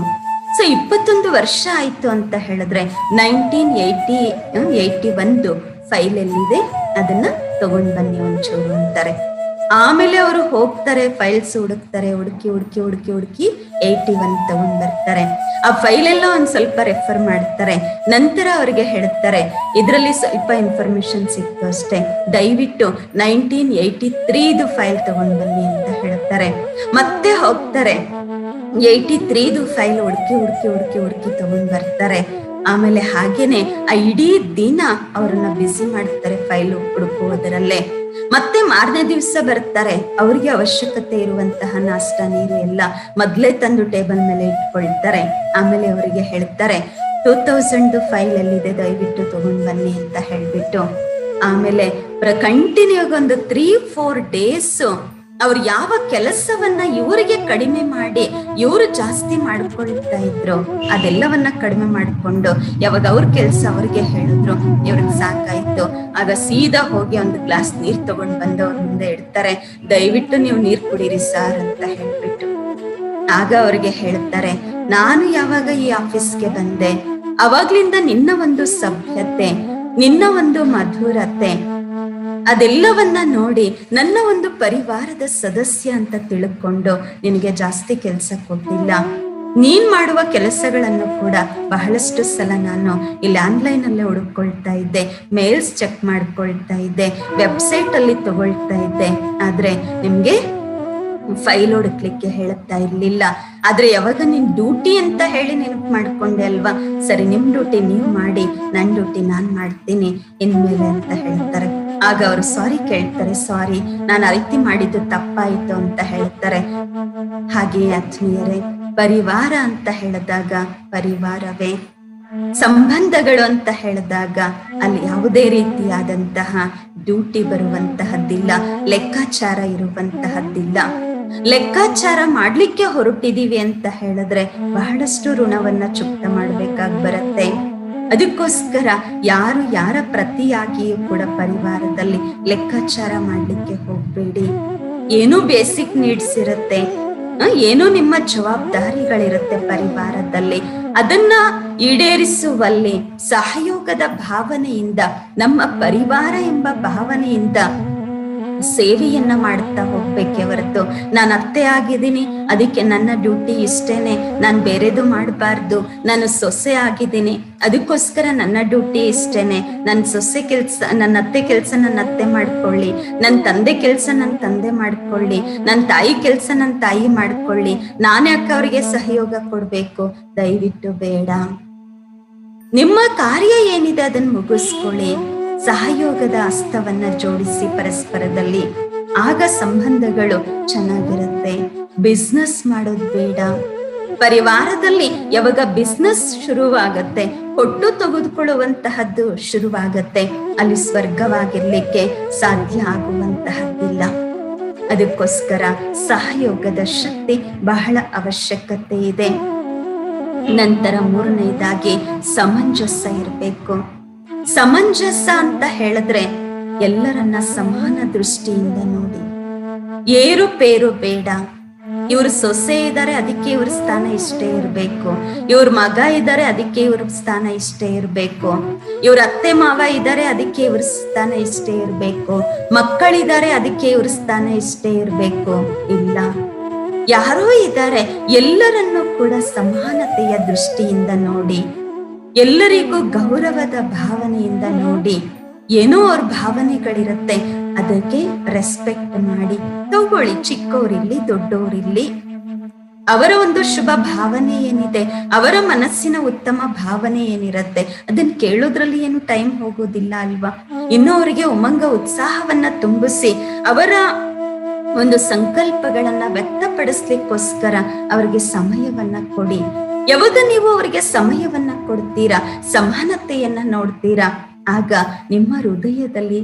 ಸೊ 21 ವರ್ಷ ಆಯ್ತು ಅಂತ ಹೇಳಿದ್ರೆ 1981 ಫೈಲ್ ಎಲ್ಲಿದೆ ಅದನ್ನ ತಗೊಂಡ್ ಬನ್ನಿ ಒಂಚೂರು ಅಂತಾರೆ. ಆಮೇಲೆ ಅವರು ಹೋಗ್ತಾರೆ, ಫೈಲ್ಸ್ ಹುಡುಕ್ತಾರೆ, ಹುಡುಕಿ 81 ತಗೊಂಡ್ ಬರ್ತಾರೆ. ಆ ಫೈಲ್ ಎಲ್ಲ ಒಂದ್ ಸ್ವಲ್ಪ ರೆಫರ್ ಮಾಡ್ತಾರೆ. ನಂತರ ಅವ್ರಿಗೆ ಹೇಳ್ತಾರೆ, ಇದರಲ್ಲಿ ಸ್ವಲ್ಪ ಇನ್ಫಾರ್ಮೇಶನ್ ಸಿಕ್ತು ಅಷ್ಟೇ, ದಯವಿಟ್ಟು 1983 ಫೈಲ್ ತಗೊಂಡ್ ಬನ್ನಿ ಅಂತ ಹೇಳ್ತಾರೆ. ಮತ್ತೆ ಹೋಗ್ತಾರೆ, 83 ಫೈಲ್ ಹುಡುಕಿ ತಗೊಂಡ್ ಬರ್ತಾರೆ. ಆಮೇಲೆ ಹಾಗೇನೆ ಆ ಇಡೀ ದಿನ ಅವ್ರನ್ನ ಬಿಸಿ ಮಾಡ್ತಾರೆ ಫೈಲ್ ಹುಡುಕುವುದರಲ್ಲೇ. ಮತ್ತೆ ಮಾರನೇ ದಿವ್ಸ ಬರ್ತಾರೆ, ಅವ್ರಿಗೆ ಅವಶ್ಯಕತೆ ಇರುವಂತಹ ನಾಷ್ಟ, ನೀರು ಎಲ್ಲ ಮೊದ್ಲೇ ತಂದು ಟೇಬಲ್ ಮೇಲೆ ಇಟ್ಕೊಳ್ತಾರೆ. ಆಮೇಲೆ ಅವರಿಗೆ ಹೇಳ್ತಾರೆ, 2000 ಫೈಲ್ ಎಲ್ಲಿದೆ ದಯವಿಟ್ಟು ತಗೊಂಡ್ ಬನ್ನಿ ಅಂತ ಹೇಳ್ಬಿಟ್ಟು. ಆಮೇಲೆ ಕಂಟಿನ್ಯೂ ಒಂದು 3-4 ಡೇಸ್ ಅವ್ರು ಯಾವ ಕೆಲಸವನ್ನ ಇವರಿಗೆ ಕಡಿಮೆ ಮಾಡಿ ಇವರು ಜಾಸ್ತಿ ಮಾಡ್ಕೊಳ್ತಾ ಇದ್ರು, ಅದೆಲ್ಲವನ್ನ ಕಡಿಮೆ ಮಾಡ್ಕೊಂಡು ಯಾವಾಗ ಅವ್ರ ಕೆಲಸ ಅವ್ರಿಗೆ ಹೇಳಿದ್ರು, ಇವ್ರಿಗೆ ಸಾಕಾಯ್ತು. ಆಗ ಸೀದಾ ಹೋಗಿ ಒಂದು ಗ್ಲಾಸ್ ನೀರ್ ತಗೊಂಡ್ ಬಂದು ಅವ್ರ ಮುಂದೆ ಇಡ್ತಾರೆ, ದಯವಿಟ್ಟು ನೀವು ನೀರ್ ಕುಡೀರಿ ಸಾರ್ ಅಂತ ಹೇಳ್ಬಿಟ್ಟು. ಆಗ ಅವ್ರಿಗೆ ಹೇಳ್ತಾರೆ, ನಾನು ಯಾವಾಗ ಈ ಆಫೀಸ್ಗೆ ಬಂದೆ ಅವಾಗ್ಲಿಂದ ನಿನ್ನ ಒಂದು ಸಭ್ಯತೆ, ನಿನ್ನ ಒಂದು ಮಧುರತೆ, ಅದೆಲ್ಲವನ್ನ ನೋಡಿ ನನ್ನ ಒಂದು ಪರಿವಾರದ ಸದಸ್ಯ ಅಂತ ತಿಳ್ಕೊಂಡು ನಿನಗೆ ಜಾಸ್ತಿ ಕೆಲಸ ಕೊಟ್ಟಿಲ್ಲ. ನೀನ್ ಮಾಡುವ ಕೆಲಸಗಳನ್ನು ಕೂಡ ಬಹಳಷ್ಟು ಸಲ ನಾನು ಇಲ್ಲಿ ಆನ್ಲೈನ್ ಅಲ್ಲೇ ಹುಡುಕೊಳ್ತಾ ಇದ್ದೆ, ಮೇಲ್ಸ್ ಚೆಕ್ ಮಾಡ್ಕೊಳ್ತಾ ಇದ್ದೆ, ವೆಬ್ಸೈಟ್ ಅಲ್ಲಿ ತಗೊಳ್ತಾ ಇದ್ದೆ, ಆದ್ರೆ ನಿಮ್ಗೆ ಫೈಲ್ ಹುಡುಕ್ಲಿಕ್ಕೆ ಹೇಳುತ್ತಾ ಇರ್ಲಿಲ್ಲ. ಆದ್ರೆ ಯಾವಾಗ ನಿನ್ ಡ್ಯೂಟಿ ಅಂತ ಹೇಳಿ ನೆನಪು ಮಾಡ್ಕೊಂಡೆ ಅಲ್ವಾ, ಸರಿ ನಿಮ್ ಡ್ಯೂಟಿ ನೀವ್ ಮಾಡಿ, ನನ್ ಡ್ಯೂಟಿ ನಾನ್ ಮಾಡ್ತೀನಿ ಇನ್ಮೇಲೆ ಅಂತ ಹೇಳ್ತಾರೆ. ಆಗ ಅವರು ಸಾರಿ ಕೇಳ್ತಾರೆ, ಸಾರಿ ನಾನು ಆ ರೀತಿ ಮಾಡಿದ್ದು ತಪ್ಪಾಯ್ತು ಅಂತ ಹೇಳ್ತಾರೆ. ಹಾಗೆಯೇ ಆತ್ಮೀಯರೇ, ಪರಿವಾರ ಅಂತ ಹೇಳಿದಾಗ ಪರಿವಾರವೇ ಸಂಬಂಧಗಳು ಅಂತ ಹೇಳಿದಾಗ ಅಲ್ಲಿ ಯಾವುದೇ ರೀತಿಯಾದಂತಹ ಡ್ಯೂಟಿ ಬರುವಂತಹದ್ದಿಲ್ಲ, ಲೆಕ್ಕಾಚಾರ ಇರುವಂತಹದ್ದಿಲ್ಲ. ಲೆಕ್ಕಾಚಾರ ಮಾಡ್ಲಿಕ್ಕೆ ಹೊರಟಿದೀವಿ ಅಂತ ಹೇಳಿದ್ರೆ ಬಹಳಷ್ಟು ಋಣವನ್ನ ಚುಕ್ತ ಮಾಡ್ಬೇಕಾಗಿ ಬರುತ್ತೆ. ಅದಕ್ಕೋಸ್ಕರ ಯಾರು ಯಾರ ಪ್ರತಿಯಾಗಿಯೂ ಕೂಡ ಪರಿವಾರದಲ್ಲಿ ಲೆಕ್ಕಾಚಾರ ಮಾಡ್ಲಿಕ್ಕೆ ಹೋಗ್ಬೇಡಿ. ಏನೋ ಬೇಸಿಕ್ ನೀಡ್ಸ್ ಇರುತ್ತೆ, ಏನೋ ನಿಮ್ಮ ಜವಾಬ್ದಾರಿಗಳಿರುತ್ತೆ ಪರಿವಾರದಲ್ಲಿ. ಅದನ್ನ ಈಡೇರಿಸುವಲ್ಲಿ ಸಹಯೋಗದ ಭಾವನೆಯಿಂದ, ನಮ್ಮ ಪರಿವಾರ ಎಂಬ ಭಾವನೆಯಿಂದ ಸೇವೆಯನ್ನ ಮಾಡ್ತಾ ಹೋಗ್ಬೇಕೆ ಹೊರತು ನಾನು ಅತ್ತೆ ಆಗಿದ್ದೀನಿ ಅದಕ್ಕೆ ನನ್ನ ಡ್ಯೂಟಿ ಇಷ್ಟೇನೆ, ನಾನು ಬೇರೆದು ಮಾಡಬಾರ್ದು, ನಾನು ಸೊಸೆ ಆಗಿದ್ದೀನಿ ಅದಕ್ಕೋಸ್ಕರ ನನ್ನ ಡ್ಯೂಟಿ ಇಷ್ಟೇನೆ, ನನ್ನ ಸೊಸೆ ಕೆಲ್ಸ ನನ್ನ ಅತ್ತೆ ಕೆಲ್ಸ ನನ್ನ ಅತ್ತೆ ಮಾಡ್ಕೊಳ್ಳಿ, ನನ್ನ ತಂದೆ ಕೆಲ್ಸ ನನ್ನ ತಂದೆ ಮಾಡ್ಕೊಳ್ಳಿ, ನನ್ನ ತಾಯಿ ಕೆಲ್ಸ ನನ್ನ ತಾಯಿ ಮಾಡ್ಕೊಳ್ಳಿ, ನಾನೇ ಅಕ್ಕ ಅವ್ರಿಗೆ ಸಹಯೋಗ ಕೊಡ್ಬೇಕು. ದಯವಿಟ್ಟು ಬೇಡ. ನಿಮ್ಮ ಕಾರ್ಯ ಏನಿದೆ ಅದನ್ನ ಮುಗಿಸ್ಕೊಳ್ಳಿ. ಸಹಯೋಗದ ಹಸ್ತವನ್ನ ಜೋಡಿಸಿ ಪರಸ್ಪರದಲ್ಲಿ, ಆಗ ಸಂಬಂಧಗಳು ಚೆನ್ನಾಗಿರುತ್ತೆ. ಬಿಸ್ನೆಸ್ ಮಾಡೋದು ಬೇಡ. ಪರಿವಾರದಲ್ಲಿ ಯಾವಾಗ ಬಿಸ್ನೆಸ್ ಶುರುವಾಗತ್ತೆ, ಕೊಟ್ಟು ತೆಗೆದುಕೊಳ್ಳುವಂತಹದ್ದು ಶುರುವಾಗತ್ತೆ, ಅಲ್ಲಿ ಸ್ವರ್ಗವಾಗಿರ್ಲಿಕ್ಕೆ ಸಾಧ್ಯ ಆಗುವಂತಹದ್ದಿಲ್ಲ. ಅದಕ್ಕೋಸ್ಕರ ಸಹಯೋಗದ ಶಕ್ತಿ ಬಹಳ ಅವಶ್ಯಕತೆ ಇದೆ. ನಂತರ ಮೂರನೇದಾಗಿ ಸಮಂಜಸ ಇರಬೇಕು. ಸಮಂಜಸ ಅಂತ ಹೇಳಿದ್ರೆ ಎಲ್ಲರನ್ನ ಸಮಾನ ದೃಷ್ಟಿಯಿಂದ ನೋಡಿ. ಏರುಪೇರು ಬೇಡ. ಇವ್ರ ಸೊಸೆ ಇದ್ದಾರೆ ಅದಕ್ಕೆ ಇವ್ರ ಸ್ಥಾನ ಇಷ್ಟೇ ಇರ್ಬೇಕು, ಇವ್ರ ಮಗ ಇದ್ದಾರೆ ಅದಕ್ಕೆ ಇವ್ರ ಸ್ಥಾನ ಇಷ್ಟೇ ಇರ್ಬೇಕು, ಇವ್ರ ಅತ್ತೆ ಮಾವ ಇದ್ದಾರೆ ಅದಕ್ಕೆ ಇವ್ರ ಸ್ಥಾನ ಇಷ್ಟೇ ಇರ್ಬೇಕು, ಮಕ್ಕಳಿದ್ದಾರೆ ಅದಕ್ಕೆ ಇವ್ರ ಸ್ಥಾನ ಇಷ್ಟೇ ಇರ್ಬೇಕು. ಇಲ್ಲ, ಯಾರೋ ಇದ್ದಾರೆ, ಎಲ್ಲರನ್ನೂ ಕೂಡ ಸಮಾನತೆಯ ದೃಷ್ಟಿಯಿಂದ ನೋಡಿ, ಎಲ್ಲರಿಗೂ ಗೌರವದ ಭಾವನೆಯಿಂದ ನೋಡಿ. ಏನೋ ಅವ್ರ ಭಾವನೆಗಳಿರುತ್ತೆ, ಅದಕ್ಕೆ ರೆಸ್ಪೆಕ್ಟ್ ಮಾಡಿ ತಗೊಳ್ಳಿ. ಚಿಕ್ಕವರಿರ್ಲಿ ದೊಡ್ಡವರಿರ್ಲಿ, ಅವರ ಒಂದು ಶುಭ ಭಾವನೆ ಏನಿದೆ, ಅವರ ಮನಸ್ಸಿನ ಉತ್ತಮ ಭಾವನೆ ಏನಿರುತ್ತೆ ಅದನ್ನ ಕೇಳೋದ್ರಲ್ಲಿ ಏನು ಟೈಮ್ ಹೋಗೋದಿಲ್ಲ ಅಲ್ವಾ. ಇನ್ನು ಅವರಿಗೆ ಉಮಂಗ ಉತ್ಸಾಹವನ್ನ ತುಂಬಿಸಿ ಅವರ ಒಂದು ಸಂಕಲ್ಪಗಳನ್ನ ವ್ಯಕ್ತಪಡಿಸ್ಲಿಕ್ಕೋಸ್ಕರ ಅವರಿಗೆ ಸಮಯವನ್ನ ಕೊಡಿ. ಯಾವಾಗ ನೀವು ಅವರಿಗೆ ಸಮಯವನ್ನ ಕೊಡ್ತೀರಾ, ಸಮಾನತೆಯನ್ನ ನೋಡ್ತೀರಾ, ಆಗ ನಿಮ್ಮ ಹೃದಯದಲ್ಲಿ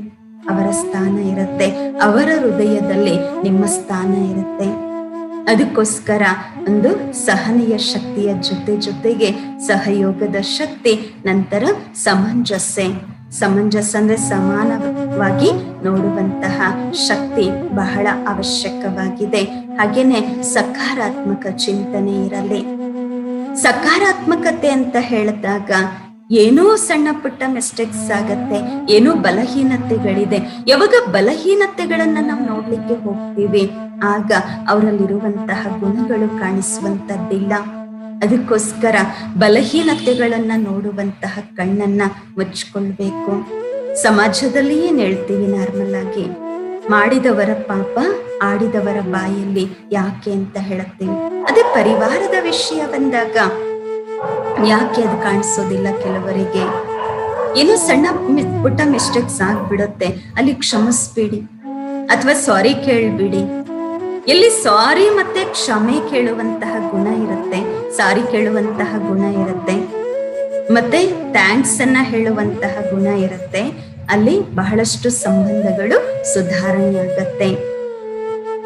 ಅವರ ಸ್ಥಾನ ಇರುತ್ತೆ, ಅವರ ಹೃದಯದಲ್ಲಿ ನಿಮ್ಮ ಸ್ಥಾನ ಇರುತ್ತೆ. ಅದಕ್ಕೋಸ್ಕರ ಒಂದು ಸಹನೆಯ ಶಕ್ತಿಯ ಜೊತೆಗೆ ಸಹಯೋಗದ ಶಕ್ತಿ, ನಂತರ ಸಮಂಜಸ ಅಂದ್ರೆ ಸಮಾನವಾಗಿ ನೋಡುವಂತಹ ಶಕ್ತಿ ಬಹಳ ಅವಶ್ಯಕವಾಗಿದೆ. ಹಾಗೇನೆ ಸಕಾರಾತ್ಮಕ ಚಿಂತನೆ ಇರಲಿ. ಸಕಾರಾತ್ಮಕತೆ ಅಂತ ಹೇಳಿದಾಗ ಏನೋ ಸಣ್ಣ ಪುಟ್ಟ ಮಿಸ್ಟೇಕ್ಸ್ ಆಗತ್ತೆ, ಏನೋ ಬಲಹೀನತೆಗಳಿದೆ. ಯಾವಾಗ ಬಲಹೀನತೆಗಳನ್ನ ನಾವು ನೋಡ್ಲಿಕ್ಕೆ ಹೋಗ್ತೀವಿ, ಆಗ ಅವರಲ್ಲಿರುವಂತಹ ಗುಣಗಳು ಕಾಣಿಸುವಂತದ್ದಿಲ್ಲ. ಅದಕ್ಕೋಸ್ಕರ ಬಲಹೀನತೆಗಳನ್ನ ನೋಡುವಂತಹ ಕಣ್ಣನ್ನ ಮುಚ್ಕೊಳ್ಬೇಕು. ಸಮಾಜದಲ್ಲಿ ಏನ್ ಹೇಳ್ತೀವಿ ನಾರ್ಮಲ್ ಆಗಿ, ಮಾಡಿದವರ ಪಾಪ ಆಡಿದವರ ಬಾಯಲ್ಲಿ ಯಾಕೆ ಅಂತ ಹೇಳುತ್ತೀವಿ. ಅದೇ ಪರಿವಾರದ ವಿಷಯ ಬಂದಾಗ ಯಾಕೆ ಅದು ಕಾಣಿಸೋದಿಲ್ಲ ಕೆಲವರಿಗೆ. ಏನೋ ಸಣ್ಣ ಪುಟ್ಟ ಮಿಸ್ಟೇಕ್ಸ್ ಆಗ್ಬಿಡುತ್ತೆ, ಅಲ್ಲಿ ಕ್ಷಮಿಸ್ಬಿಡಿ ಅಥವಾ ಸಾರಿ ಕೇಳ್ಬಿಡಿ. ಎಲ್ಲಿ ಸಾರಿ ಮತ್ತೆ ಕ್ಷಮೆ ಕೇಳುವಂತಹ ಗುಣ ಇರುತ್ತೆ, ಸಾರಿ ಕೇಳುವಂತಹ ಗುಣ ಇರುತ್ತೆ, ಮತ್ತೆ ಥ್ಯಾಂಕ್ಸ್ ಅನ್ನ ಹೇಳುವಂತಹ ಗುಣ ಇರುತ್ತೆ, ಅಲ್ಲಿ ಬಹಳಷ್ಟು ಸಂಬಂಧಗಳು ಸುಧಾರಣೆ ಆಗತ್ತೆ.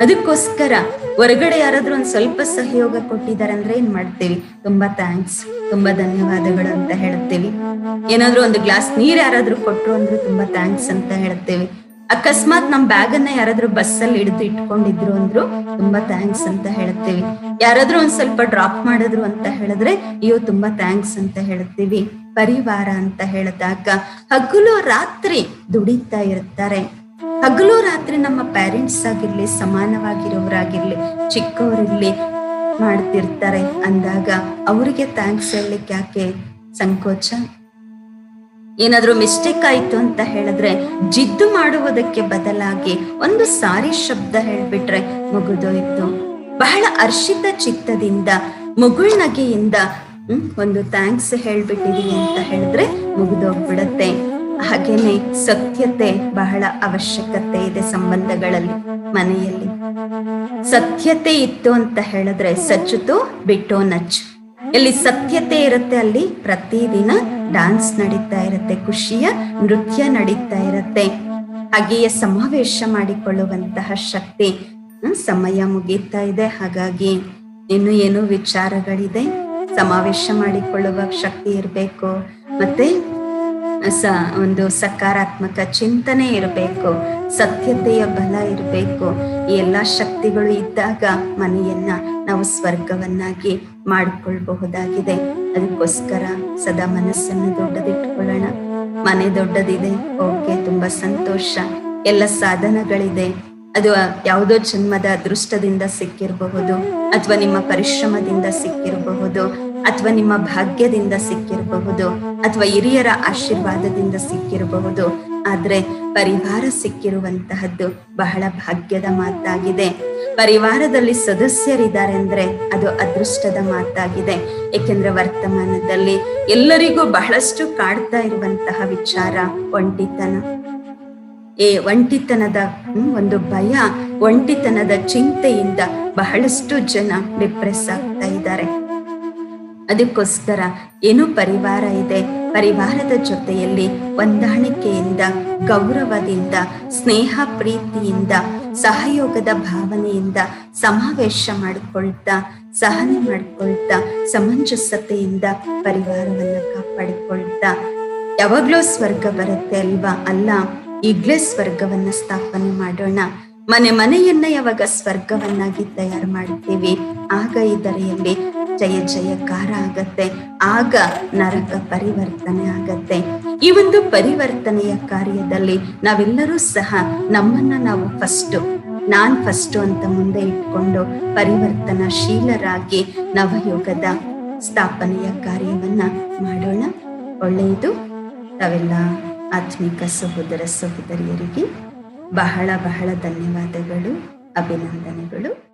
ಅದಕ್ಕೋಸ್ಕರ ಹೊರಗಡೆ ಯಾರಾದ್ರೂ ಒಂದ್ ಸ್ವಲ್ಪ ಸಹಯೋಗ ಕೊಟ್ಟಿದ್ದಾರೆ ಅಂದ್ರೆ ಏನ್ ಮಾಡ್ತೀವಿ, ತುಂಬಾ ಥ್ಯಾಂಕ್ಸ್, ತುಂಬಾ ಧನ್ಯವಾದಗಳು ಅಂತ ಹೇಳ್ತೀವಿ. ಏನಾದ್ರು ಒಂದು ಗ್ಲಾಸ್ ನೀರ್ ಯಾರಾದ್ರೂ ಕೊಟ್ರು ಅಂದ್ರೆ ತುಂಬಾ ಥ್ಯಾಂಕ್ಸ್ ಅಂತ ಹೇಳ್ತೀವಿ. ಅಕಸ್ಮಾತ್ ನಮ್ ಬ್ಯಾಗ್ ಅನ್ನ ಯಾರಾದ್ರೂ ಬಸ್ಸಲ್ಲಿ ಹಿಡಿದು ಇಟ್ಕೊಂಡಿದ್ರು ಅಂದ್ರು ತುಂಬಾ ಥ್ಯಾಂಕ್ಸ್ ಅಂತ ಹೇಳ್ತೀವಿ. ಯಾರಾದ್ರೂ ಒಂದ್ ಸ್ವಲ್ಪ ಡ್ರಾಪ್ ಮಾಡಿದ್ರು ಅಂತ ಹೇಳಿದ್ರೆ ಅಯ್ಯೋ ತುಂಬಾ ಥ್ಯಾಂಕ್ಸ್ ಅಂತ ಹೇಳ್ತೀವಿ. ಪರಿವಾರ ಅಂತ ಹೇಳಿದಾಗ ಹಗಲು ರಾತ್ರಿ ದುಡಿತಾ ಇರ್ತಾರೆ. ಹಗಲು ರಾತ್ರಿ ನಮ್ಮ ಪೇರೆಂಟ್ಸ್ ಆಗಿರ್ಲಿ, ಸಮಾನವಾಗಿರೋರಾಗಿರ್ಲಿ, ಚಿಕ್ಕವರಿರ್ಲಿ ಮಾಡ್ತಿರ್ತಾರೆ ಅಂದಾಗ ಅವರಿಗೆ ಥ್ಯಾಂಕ್ಸ್ ಹೇಳಲಿಕ್ಕೆ ಯಾಕೆ ಸಂಕೋಚ? ಏನಾದ್ರೂ ಮಿಸ್ಟೇಕ್ ಆಯ್ತು ಅಂತ ಹೇಳಿದ್ರೆ ಜಿದ್ದು ಮಾಡುವುದಕ್ಕೆ ಬದಲಾಗಿ ಒಂದು ಸಾರಿ ಶಬ್ದ ಹೇಳ್ಬಿಟ್ರೆ ಮುಗಿದೋಯ್ತು. ಬಹಳ ಹರ್ಷಿತ ಚಿತ್ತದಿಂದ, ಮುಗುಳ್ನಗೆಯಿಂದ ಒಂದು ಥ್ಯಾಂಕ್ಸ್ ಹೇಳ್ಬಿಟ್ಟಿದೀವಿ ಅಂತ ಹೇಳಿದ್ರೆ ಮುಗಿದೋಗ್ಬಿಡತ್ತೆ. ಹಾಗೇನೆ ಸತ್ಯತೆ ಬಹಳ ಅವಶ್ಯಕತೆ ಇದೆ ಸಂಬಂಧಗಳಲ್ಲಿ. ಮನೆಯಲ್ಲಿ ಸತ್ಯತೆ ಇತ್ತು ಅಂತ ಹೇಳಿದ್ರೆ ಸಚ್ಚುತು ಬಿಟ್ಟೋ ನಚ್ಚು. ಎಲ್ಲಿ ಸತ್ಯತೆ ಇರುತ್ತೆ ಅಲ್ಲಿ ಪ್ರತಿದಿನ ಡಾನ್ಸ್ ನಡೀತಾ ಇರುತ್ತೆ, ಖುಷಿಯ ನೃತ್ಯ ನಡೀತಾ ಇರುತ್ತೆ. ಹಾಗೆಯೇ ಸಮಾವೇಶ ಮಾಡಿಕೊಳ್ಳುವಂತಹ ಶಕ್ತಿ. ಸಮಯ ಮುಗೀತಾ ಇದೆ, ಹಾಗಾಗಿ ಇನ್ನು ಏನು ವಿಚಾರಗಳಿದೆ, ಸಮಾವೇಶ ಮಾಡಿಕೊಳ್ಳುವ ಶಕ್ತಿ ಇರಬೇಕು, ಮತ್ತೆ ಒಂದು ಸಕಾರಾತ್ಮಕ ಚಿಂತನೆ ಇರಬೇಕು, ಸತ್ಯತೆಯ ಬಲ ಇರಬೇಕು. ಈ ಎಲ್ಲಾ ಶಕ್ತಿಗಳು ಇದ್ದಾಗ ಮನೆಯನ್ನ ನಾವು ಸ್ವರ್ಗವನ್ನಾಗಿ ಮಾಡಿಕೊಳ್ಬಹುದಾಗಿದೆ. ಅದಕ್ಕೋಸ್ಕರ ಸದಾ ಮನಸ್ಸನ್ನು ದೊಡ್ಡದಿಟ್ಕೊಳ್ಳೋಣ. ಮನೆ ದೊಡ್ಡದಿದೆ, ಓಕೆ, ತುಂಬಾ ಸಂತೋಷ. ಎಲ್ಲ ಸಾಧನಗಳಿದೆ, ಅದು ಯಾವುದೋ ಜನ್ಮದ ಅದೃಷ್ಟದಿಂದ ಸಿಕ್ಕಿರಬಹುದು, ಅಥವಾ ನಿಮ್ಮ ಪರಿಶ್ರಮದಿಂದ ಸಿಕ್ಕಿರಬಹುದು, ಅಥವಾ ನಿಮ್ಮ ಭಾಗ್ಯದಿಂದ ಸಿಕ್ಕಿರಬಹುದು, ಅಥವಾ ಹಿರಿಯರ ಆಶೀರ್ವಾದದಿಂದ ಸಿಕ್ಕಿರಬಹುದು. ಆದ್ರೆ ಪರಿವಾರ ಸಿಕ್ಕಿರುವಂತಹದ್ದು ಬಹಳ ಭಾಗ್ಯದ ಮಾತಾಗಿದೆ. ಪರಿವಾರದಲ್ಲಿ ಸದಸ್ಯರಿದ್ದಾರೆ ಅಂದ್ರೆ ಅದು ಅದೃಷ್ಟದ ಮಾತಾಗಿದೆ. ಏಕೆಂದ್ರೆ ವರ್ತಮಾನದಲ್ಲಿ ಎಲ್ಲರಿಗೂ ಬಹಳಷ್ಟು ಕಾಡ್ತಾ ಇರುವಂತಹ ವಿಚಾರ ಒಂಟಿತನ. ಒಂಟಿತನದ ಒಂದು ಭಯ, ಒಂಟಿತನದ ಚಿಂತೆಯಿಂದ ಬಹಳಷ್ಟು ಜನ ಡಿಪ್ರೆಸ್ ಆಗ್ತಾ ಇದ್ದಾರೆ. ಅದಕ್ಕೋಸ್ಕರ ಏನು ಪರಿವಾರ ಇದೆ, ಪರಿವಾರದ ಜೊತೆಯಲ್ಲಿ ಹೊಂದಾಣಿಕೆಯಿಂದ, ಗೌರವದಿಂದ, ಸ್ನೇಹ ಪ್ರೀತಿಯಿಂದ, ಸಹಯೋಗದ ಭಾವನೆಯಿಂದ ಸಮಾವೇಶ ಮಾಡಿಕೊಳ್ತಾ, ಸಹನೆ ಮಾಡಿಕೊಳ್ತಾ, ಸಮಂಜಸತೆಯಿಂದ ಪರಿವಾರವನ್ನ ಕಾಪಾಡಿಕೊಳ್ತಾ ಯಾವಾಗ್ಲೂ ಸ್ವರ್ಗ ಬರುತ್ತೆ ಅಲ್ವಾ? ಅಲ್ಲ, ಈಗ್ಲೇ ಸ್ವರ್ಗವನ್ನ ಸ್ಥಾಪನೆ ಮಾಡೋಣ. ಮನೆಯನ್ನ ಯಾವಾಗ ಸ್ವರ್ಗವನ್ನಾಗಿ ತಯಾರು ಮಾಡ್ತೀವಿ, ಆಗ ಈ ಧರೆಯಲ್ಲಿ ಜಯ ಜಯಕಾರ ಆಗತ್ತೆ, ಆಗ ನರಕ ಪರಿವರ್ತನೆ ಆಗತ್ತೆ. ಈ ಒಂದು ಪರಿವರ್ತನೆಯ ಕಾರ್ಯದಲ್ಲಿ ನಾವೆಲ್ಲರೂ ಸಹ ನಮ್ಮನ್ನ ನಾವು ನಾನ್ ಫಸ್ಟ್ ಅಂತ ಮುಂದೆ ಇಟ್ಕೊಂಡು ಪರಿವರ್ತನಾಶೀಲರಾಗಿ ನವಯುಗದ ಸ್ಥಾಪನೆಯ ಕಾರ್ಯವನ್ನ ಮಾಡೋಣ. ಒಳ್ಳೆಯದು. ತಾವೆಲ್ಲ ಆತ್ಮಿಕ ಸಹೋದರ ಸಹೋದರಿಯರಿಗೆ ಬಹಳ ಬಹಳ ಧನ್ಯವಾದಗಳು, ಅಭಿನಂದನೆಗಳು.